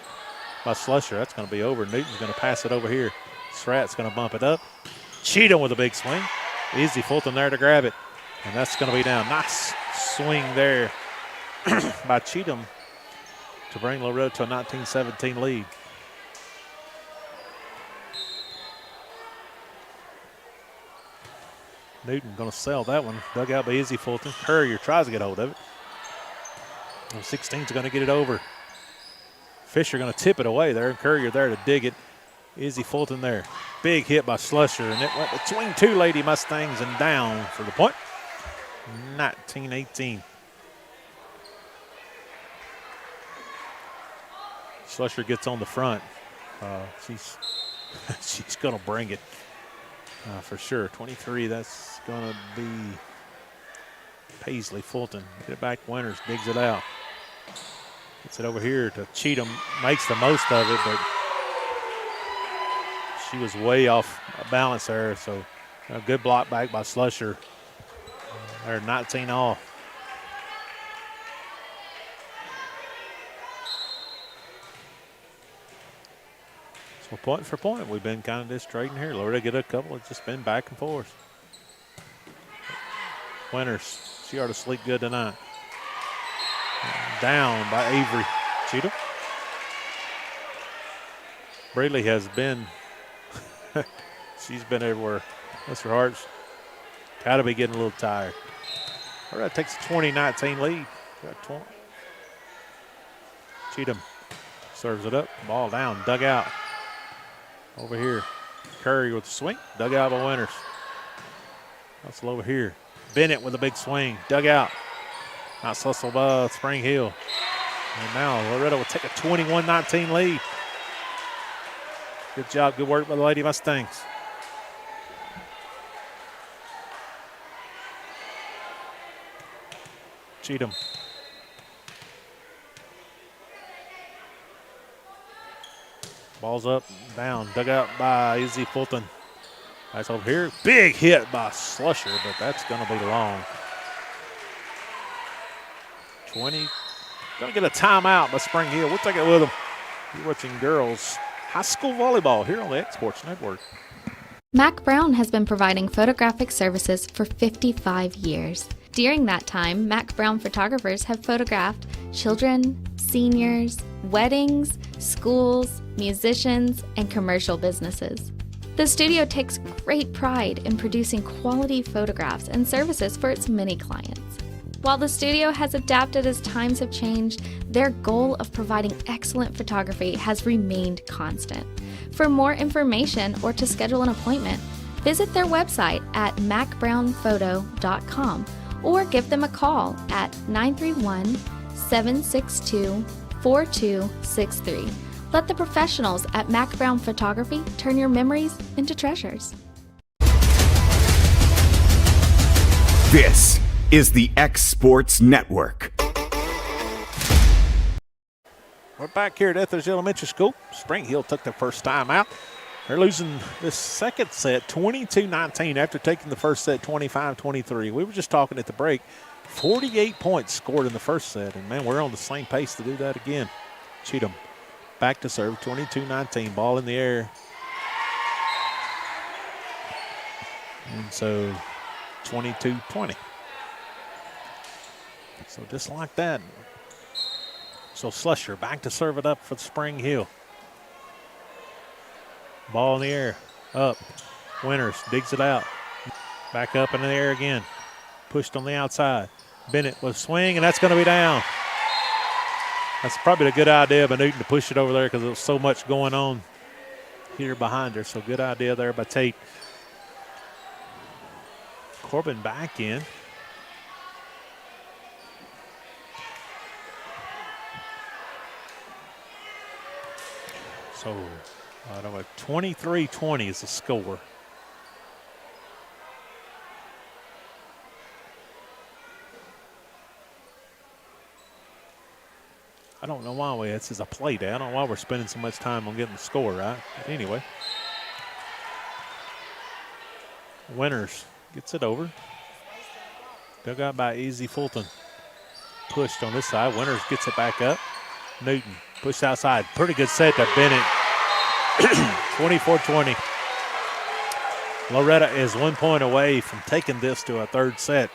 by Slusher. That's going to be over. Newton's going to pass it over here. Strat's going to bump it up. Cheatham with a big swing. Izzy Fulton there to grab it. And that's going to be down. Nice swing there by Cheatham to bring Loretto to a 19-17 lead. Newton going to sell that one. Dug out by Izzy Fulton. Courier tries to get hold of it. 16's going to get it over. Fisher going to tip it away there. Courier there to dig it. Izzy Fulton there. Big hit by Slusher, and it went between 2 Lady Mustangs and down for the point. 19-18. Slusher gets on the front. She's going to bring it for sure. 23, that's going to be Paisley Fulton. Get it back, Winters digs it out. Gets it over here to Cheatham. Makes the most of it, but she was way off balance there. So a good block back by Slusher. They're 19 all. So point for point, we've been kind of just trading here. Loretto get a couple. It's just been back and forth. Winters, she ought to sleep good tonight. Down by Avery. Cheatham. Bradley has been, she's been everywhere. That's her heart's got to be getting a little tired. All right, takes a 20-19 lead. Cheatham serves it up. Ball down, dug out. Over here. Curry with the swing. Dug out by Winters. Hustle over here. Bennett with a big swing. Dug out. Nice hustle by Spring Hill. And now Loretto will take a 21-19 lead. Good job, good work by the Lady Mustangs. Cheatham. Ball's up, down, dug out by Izzy Fulton. That's over here. Big hit by Slusher, but that's going to be long. 20. Going to get a timeout by Spring Hill. We'll take it with them. You're watching girls high school volleyball here on the X-Sports Network. Mac Brown has been providing photographic services for 55 years. During that time, Mac Brown photographers have photographed children, seniors, weddings, schools, musicians, and commercial businesses. The studio takes great pride in producing quality photographs and services for its many clients. While the studio has adapted as times have changed, their goal of providing excellent photography has remained constant. For more information or to schedule an appointment, visit their website at macbrownphoto.com or give them a call at 931-762-4263. Let the professionals at Mac Brown Photography turn your memories into treasures. This is the X-Sports Network. We're back here at Etheridge Elementary School. Spring Hill took their first time out. They're losing this second set 22-19 after taking the first set 25-23. We were just talking at the break. 48 points scored in the first set, and, man, we're on the same pace to do that again. Cheatham back to serve, 22-19, ball in the air. And so 22-20. So just like that. So Slusher back to serve it up for Spring Hill. Ball in the air. Up. Winters digs it out. Back up in the air again. Pushed on the outside. Bennett with a swing, and that's going to be down. That's probably a good idea by Newton to push it over there because there was so much going on here behind her. So good idea there by Tate. Corbin back in. So, I don't know, 23-20 is the score. I don't know why this is a play day. I don't know why we're spending so much time on getting the score right. But anyway. Winters gets it over. Dug out by Easy Fulton. Pushed on this side. Winters gets it back up. Newton pushed outside. Pretty good set to Bennett. 24-20. Loretto is 1 point away from taking this to a third set.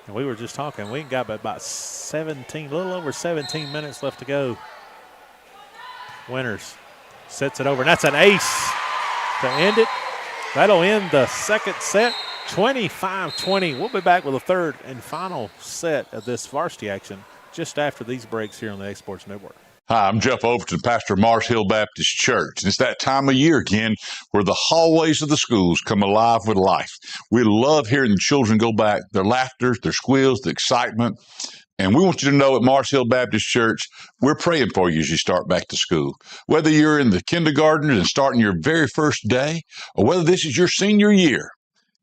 And we were just talking, we got about a little over 17 minutes left to go. Winters sets it over, and that's an ace to end it. That'll end the second set, 25-20. We'll be back with the third and final set of this varsity action just after these breaks here on the X Sports Network. Hi, I'm Jeff Overton, pastor of Mars Hill Baptist Church. It's that time of year again where the hallways of the schools come alive with life. We love hearing the children go back, their laughter, their squeals, the excitement. And we want you to know at Mars Hill Baptist Church, we're praying for you as you start back to school. Whether you're in the kindergarten and starting your very first day, or whether this is your senior year,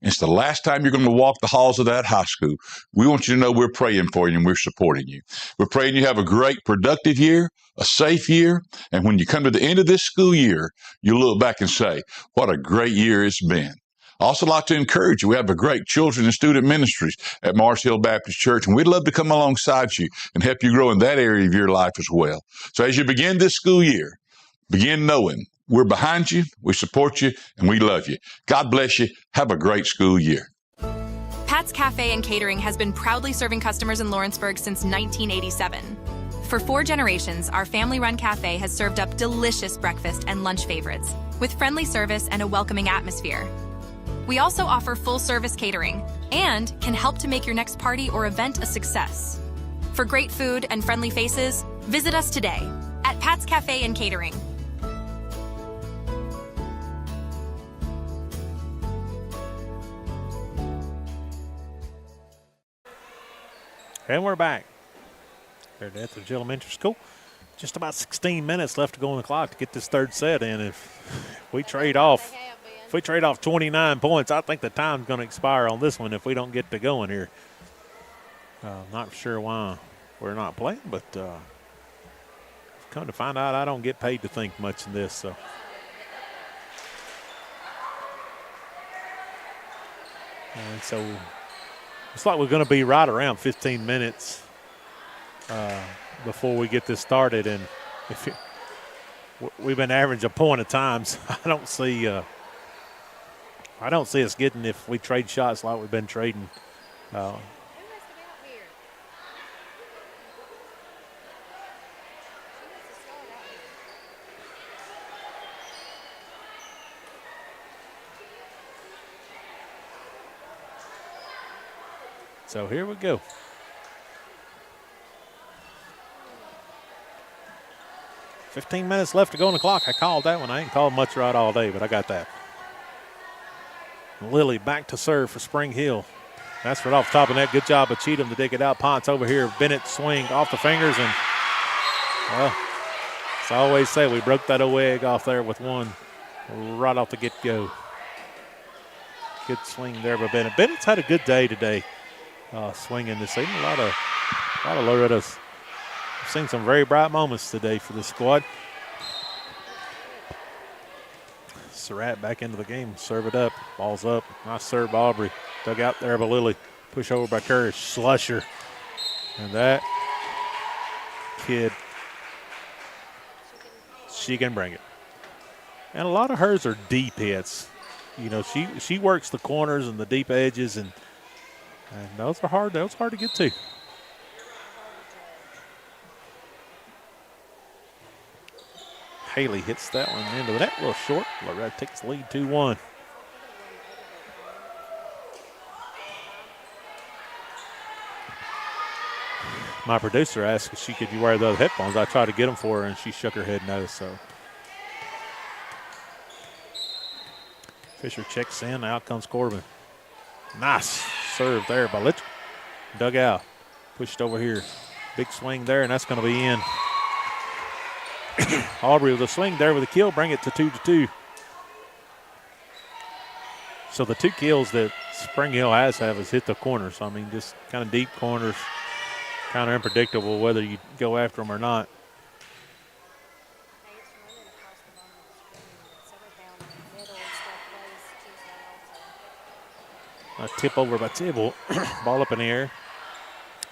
it's the last time you're going to walk the halls of that high school. We want you to know we're praying for you and we're supporting you. We're praying you have a great, productive year, a safe year, and when you come to the end of this school year, you look back and say, what a great year it's been. I also like to encourage you. We have a great children and student ministries at Mars Hill Baptist Church, and we'd love to come alongside you and help you grow in that area of your life as well. So as you begin this school year, begin knowing we're behind you, we support you, and we love you. God bless you. Have a great school year. Pat's Cafe and Catering has been proudly serving customers in Lawrenceburg since 1987. For 4 generations, our family-run cafe has served up delicious breakfast and lunch favorites with friendly service and a welcoming atmosphere. We also offer full-service catering and can help to make your next party or event a success. For great food and friendly faces, visit us today at Pat's Cafe and Catering. And we're back here at Etheridge Elementary School. Just about 16 minutes left to go on the clock to get this third set in. If we trade off 29 points, I think the time's going to expire on this one if we don't get to going here. Not sure why we're not playing, but come to find out, I don't get paid to think much in this. So. And so it's like we're going to be right around 15 minutes before we get this started. And we've been averaging a point at times. I don't see us getting, if we trade shots like we've been trading. So here we go. 15 minutes left to go on the clock. I called that one. I ain't called much right all day, but I got that. Lilly back to serve for Spring Hill. That's right off the top of that. Good job of Cheatham to dig it out. Ponce over here. Bennett swing off the fingers. And, well, as I always say, we broke that old egg off there with one right off the get-go. Good swing there by Bennett. Bennett's had a good day today. Swinging this evening. A lot of Loretto's. I've seen some very bright moments today for the squad. Surratt back into the game. Serve it up. Ball's up. Nice serve by Aubrey. Dug out there by Lilly. Push over by Curry. Slusher. And that kid, she can bring it. And a lot of hers are deep hits. You know, she works the corners and the deep edges, and those are hard. Those are hard to get to. Haley hits that one into the net, a little short. Loretto takes the lead 2-1. My producer asked if she could wear those headphones. I tried to get them for her, and she shook her head no. So Fisher checks in. Out comes Corbin. Nice serve there by Litchfield. Dug out. Pushed over here. Big swing there, and that's going to be in. Aubrey with a swing there with a kill. Bring it to 2-2. So the 2 kills that Spring Hill has is hit the corners. I mean, just kind of deep corners. Kind of unpredictable whether you go after them or not. A tip over by Tibble. Ball up in the air.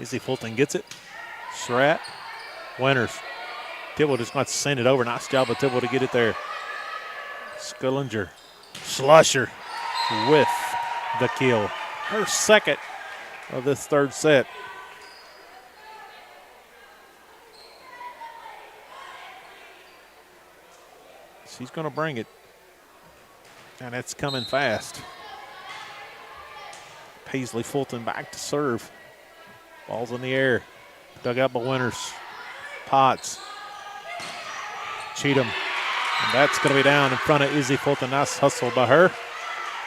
Izzy Fulton gets it. Surratt. Winters. Tibble just wants to send it over. Nice job of Tibble to get it there. Scullinger. Slusher with the kill. Her second of this third set. She's going to bring it. And it's coming fast. Paisley Fulton back to serve. Ball's in the air. Dug out by Winters. Potts. Cheatham. And that's going to be down in front of Izzy Fulton. Nice hustle by her.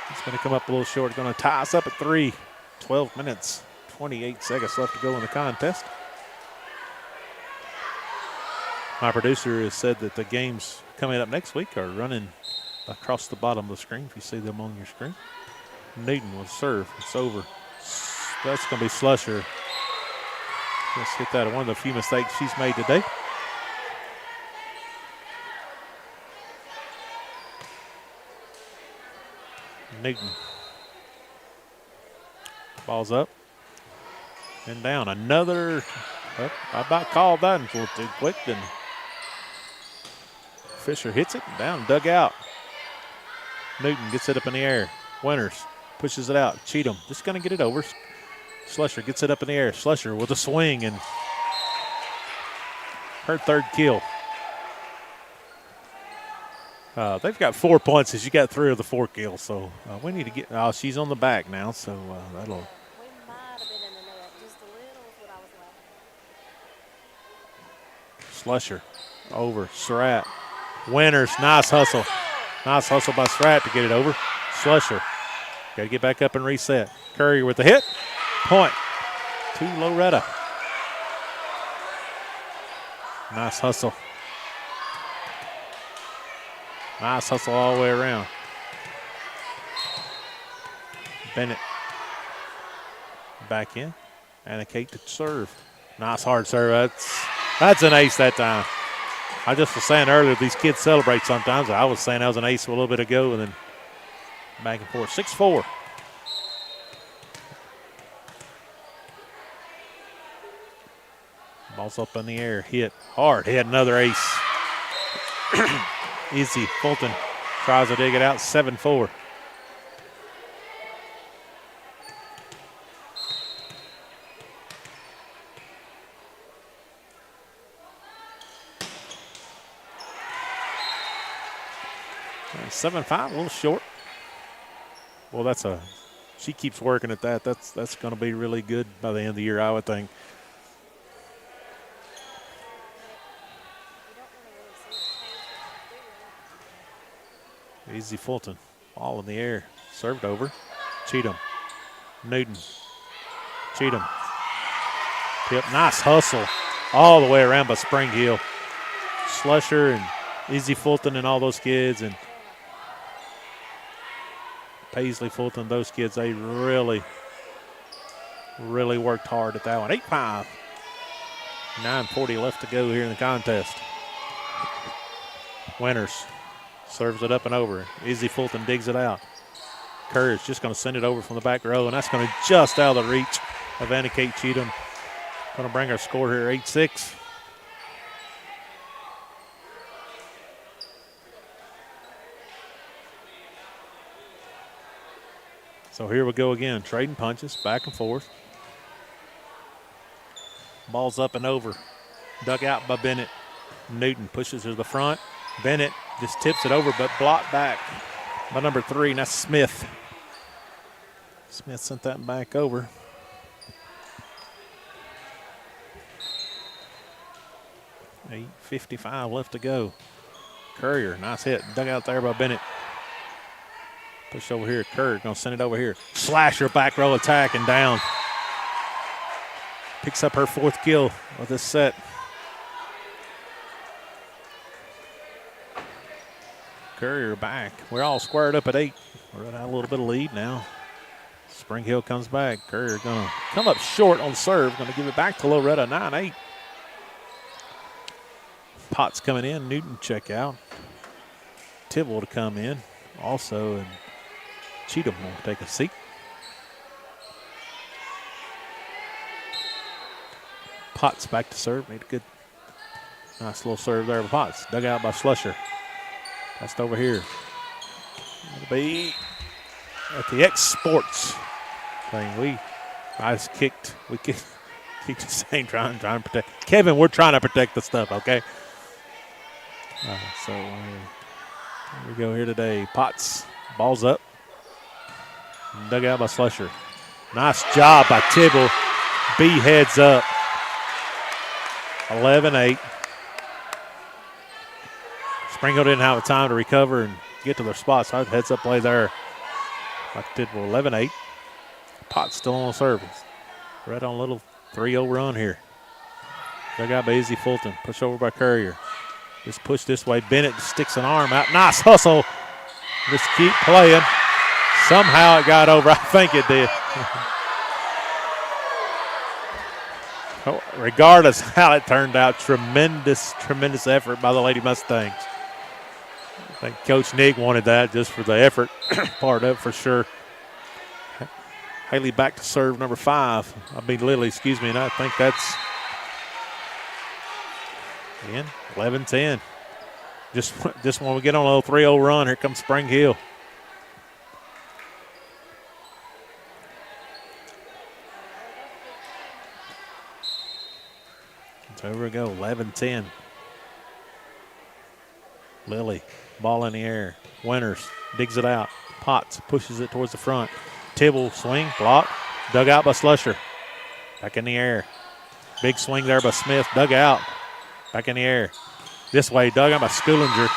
It's going to come up a little short. Going to tie us up at 3. 12 minutes, 28 seconds left to go in the contest. My producer has said that the games coming up next week are running across the bottom of the screen, if you see them on your screen. Newton will serve. It's over. That's going to be Slusher. Just hit that, one of the few mistakes she's made today. Newton. Ball's up and down. Another. I about called that one a little too quick. Then Fisher hits it down, dug out. Newton gets it up in the air. Winters pushes it out. Cheatham just going to get it over. Slusher gets it up in the air. Slusher with a swing and her third kill. They've got 4 points as you got 3 of the 4 kills, so we need to get. Oh, she's on the back now, so that'll. Slusher over Surratt. Winters, nice hustle. Nice hustle by Surratt to get it over. Slusher. Got to get back up and reset. Currier with the hit. Point to Loretto. Nice hustle. Nice hustle all the way around. Bennett back in. Anna Kate to serve. Nice hard serve. That's an ace that time. I just was saying earlier, these kids celebrate sometimes. I was saying that was an ace a little bit ago, and then back and forth. 6-4. Ball's up in the air. Hit hard. Hit another ace. Izzy Fulton tries to dig it out. 7-4. And 7-5, a little short. Well, she keeps working at that. That's going to be really good by the end of the year, I would think. Izzy Fulton, ball in the air, served over. Cheatham, Newton, Cheatham. Tip, nice hustle all the way around by Spring Hill. Slusher and Izzy Fulton and all those kids, and Paisley Fulton, those kids, they really, really worked hard at that one. 8-5. 9:40 left to go here in the contest. Winters serves it up and over. Izzy Fulton digs it out. Kerr is just going to send it over from the back row, and that's going to just out of the reach of Anna Kate Cheatham. Going to bring our score here 8-6. So here we go again, trading punches back and forth. Ball's up and over. Dug out by Bennett. Newton pushes to the front. Bennett just tips it over, but blocked back by number 3, and that's Smith. Smith sent that back over. .8:55 left to go. Courier, nice hit. Dug out there by Bennett. Push over here. Courier going to send it over here. Slasher back row attack and down. Picks up her 4th kill of this set. Courier back. We're all squared up at 8. We're at a little bit of lead now. Spring Hill comes back. Courier going to come up short on serve. Going to give it back to Loretto, 9-8. Potts coming in. Newton check out. Tibble to come in also, and Cheatham will take a seat. Potts back to serve. Made a good, nice little serve there by Potts. Dug out by Slusher. Passed over here. It'll be at the X Sports thing. I just kicked. We kicked the same, trying to protect. Kevin, we're trying to protect the stuff, okay? So here we go here today. Potts, ball's up. Dug out by Slusher. Nice job by Tibble. B heads up. 11-8. Spring Hill didn't have time to recover and get to their spots. So heads up play there. Like Tibble, 11-8. Potts still on service. Right on a little 3-0 run here. Dug out by Izzy Fulton. Push over by Courier. Just push this way. Bennett sticks an arm out. Nice hustle. Just keep playing. Somehow it got over. I think it did. Regardless how it turned out, tremendous effort by the Lady Mustangs. I think Coach Nick wanted that just for the effort part of it for sure. Haley back to serve number 5. Lily, excuse me, and I think that's 11-10. Just when we get on a little 3-0 run, here comes Spring Hill. So here we go, 11-10. Lily, ball in the air. Winters digs it out. Potts pushes it towards the front. Tibble, swing, block. Dug out by Slusher. Back in the air. Big swing there by Smith. Dug out. Back in the air. This way, dug out by Schoolinger.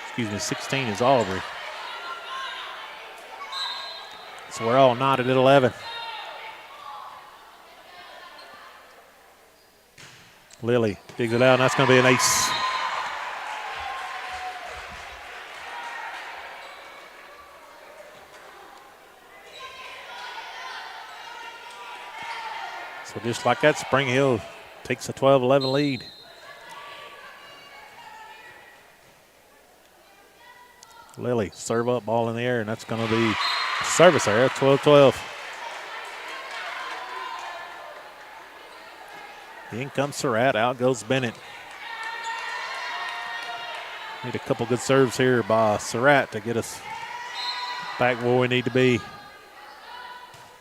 Excuse me, 16 is Aubrey. So we're all knotted at 11. Lily digs it out, and that's going to be an ace. So just like that, Spring Hill takes a 12-11 lead. Lily, serve up, ball in the air, and that's going to be a service there, 12-12. In comes Surratt, out goes Bennett. Need a couple good serves here by Surratt to get us back where we need to be.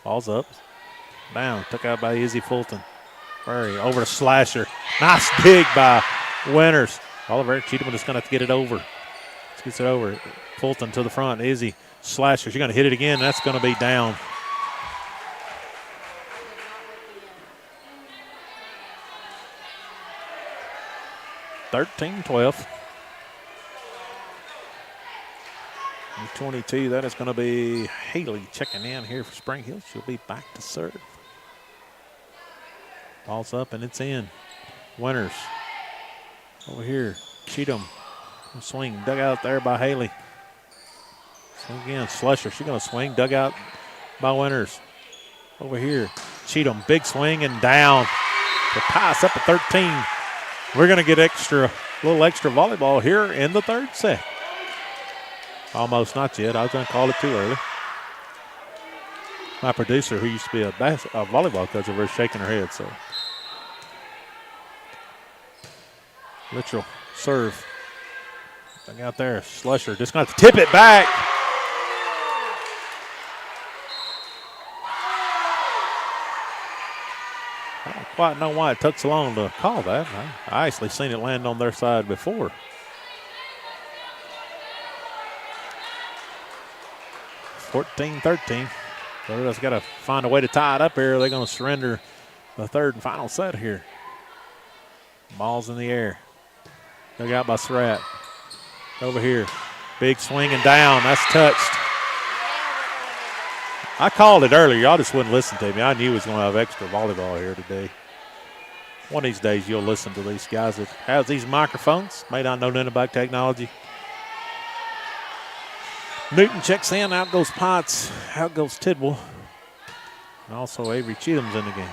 Ball's up. Down, took out by Izzy Fulton. Murray over to Slasher. Nice dig by Winters. Oliver Cheatham is going to have to get it over. Gets it over. Fulton to the front. Izzy. Slasher. She's going to hit it again. And that's going to be down. (13-12). 22. That is going to be Haley checking in here for Spring Hill. She'll be back to serve. Ball's up and it's in. Winters over here. Cheatham. Swing. Dug out there by Haley. Swing again. Slusher. She's going to swing. Dug out by Winters. Over here. Cheatham. Big swing and down. The pass up at 13. We're going to get a little extra volleyball here in the third set. Almost, not yet. I was going to call it too early. My producer, who used to be a volleyball coach, over there shaking her head. So, Littrell, serve. Thing out there, Slusher just going to tip it back. quite know why it took so long to call that. I actually seen it land on their side before. (14-13). Loretto's got to find a way to tie it up here. They're going to surrender the third and final set here. Ball's in the air. Dug out by Surratt. Over here. Big swing and down. That's touched. I called it earlier. Y'all just wouldn't listen to me. I knew we was going to have extra volleyball here today. One of these days you'll listen to these guys that have these microphones. May not know nothing about technology. Newton checks in. Out goes Potts. Out goes Tidwell. And also Avery Cheatham's in the game.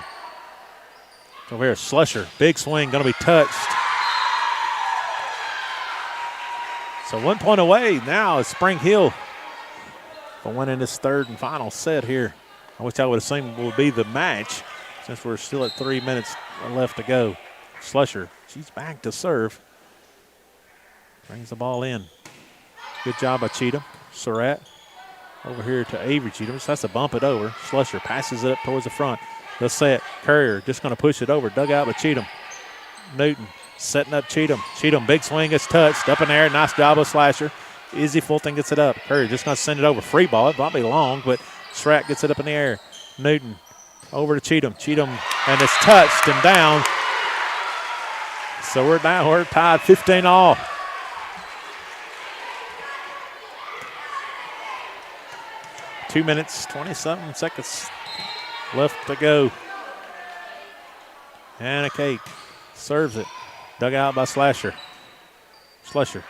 Over here, Slusher. Big swing. Going to be touched. So 1 point away now is Spring Hill for winning this third and final set here. I wish I would have seen what would be the match since we're still at 3 minutes left to go. Slusher, she's back to serve. Brings the ball in. Good job by Cheatham. Surratt over here to Avery Cheatham. Just has to bump it over. Slusher passes it up towards the front. The set. Courier just going to push it over. Dug out by Cheatham. Newton setting up Cheatham. Cheatham, big swing, gets touched. Up in there, nice job of Slasher. Izzy Fulton gets it up. Courier just going to send it over. Free ball. It might be long, but Surratt gets it up in the air. Newton over to Cheatham. Cheatham, and it's touched and down. So we're down. We're tied 15-all. Two minutes, 20-something seconds left to go. Anna Kate serves it. Dug out by Slasher. Slusher.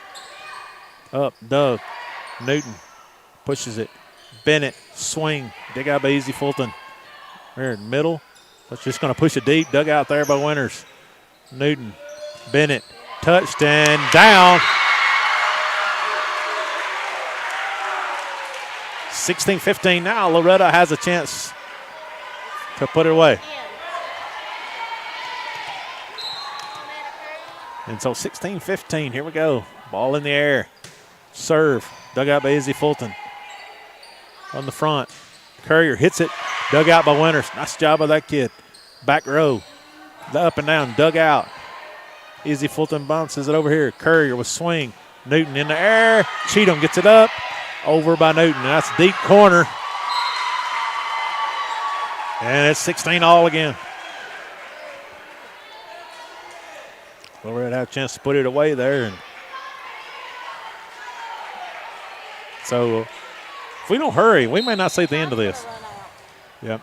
Up, Doug. Newton pushes it. Bennett, swing. Dig out by Izzy Fulton. There in the middle. That's just going to push it deep. Dug out there by Winters. Newton. Bennett. Touched and down. 16-15 now. Loretto has a chance to put it away. And so 16-15, here we go. Ball in the air. Serve. Dug out by Izzy Fulton. On the front. Courier hits it. Dug out by Winters. Nice job by that kid. Back row. The up and down. Dug out. Izzy Fulton bounces it over here. Courier with swing. Newton in the air. Cheatham gets it up. Over by Newton. That's deep corner. And it's 16-all again. Loretto had a chance to put it away there. And so if we don't hurry, we may not see the end of this. Yep.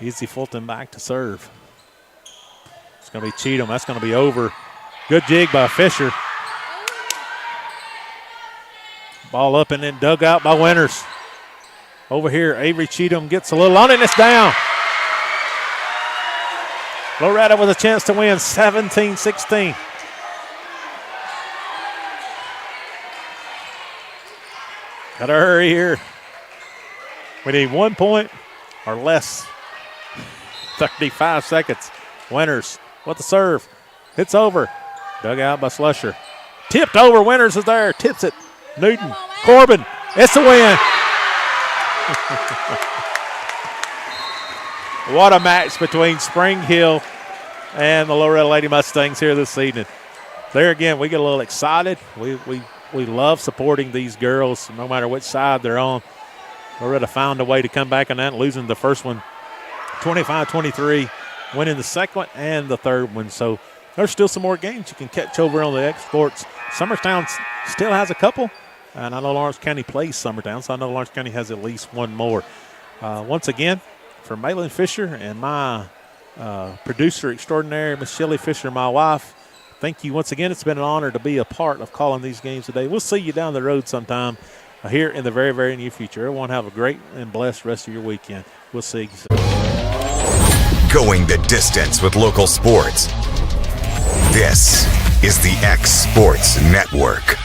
Izzy Fulton back to serve. It's going to be Cheatham. That's going to be over. Good jig by Fisher. Ball up and then dug out by Winters. Over here, Avery Cheatham gets a little on it and it's down. Loretto with a chance to win 17-16. Got to hurry here. We need 1 point or less. 35 seconds. Winters with the serve. Hits over. Dug out by Slusher. Tipped over. Winters is there. Tips it. Newton. Corbin. It's a win. What a match between Spring Hill and the Loretto Lady Mustangs here this evening. There again, we get a little excited. We love supporting these girls no matter which side they're on. Loretto found a way to come back on that, losing the first one 25-23, winning the second one and the third one. So there's still some more games you can catch over on the X Sports. Summertown still has a couple, and I know Lawrence County plays Summertown, so I know Lawrence County has at least one more. Once again, for Malin Fisher and my producer extraordinaire, Miss Shelley Fisher, my wife, thank you once again. It's been an honor to be a part of calling these games today. We'll see you down the road sometime here in the very, very near future. Everyone have a great and blessed rest of your weekend. We'll see you soon. Going the distance with local sports. This is the X Sports Network.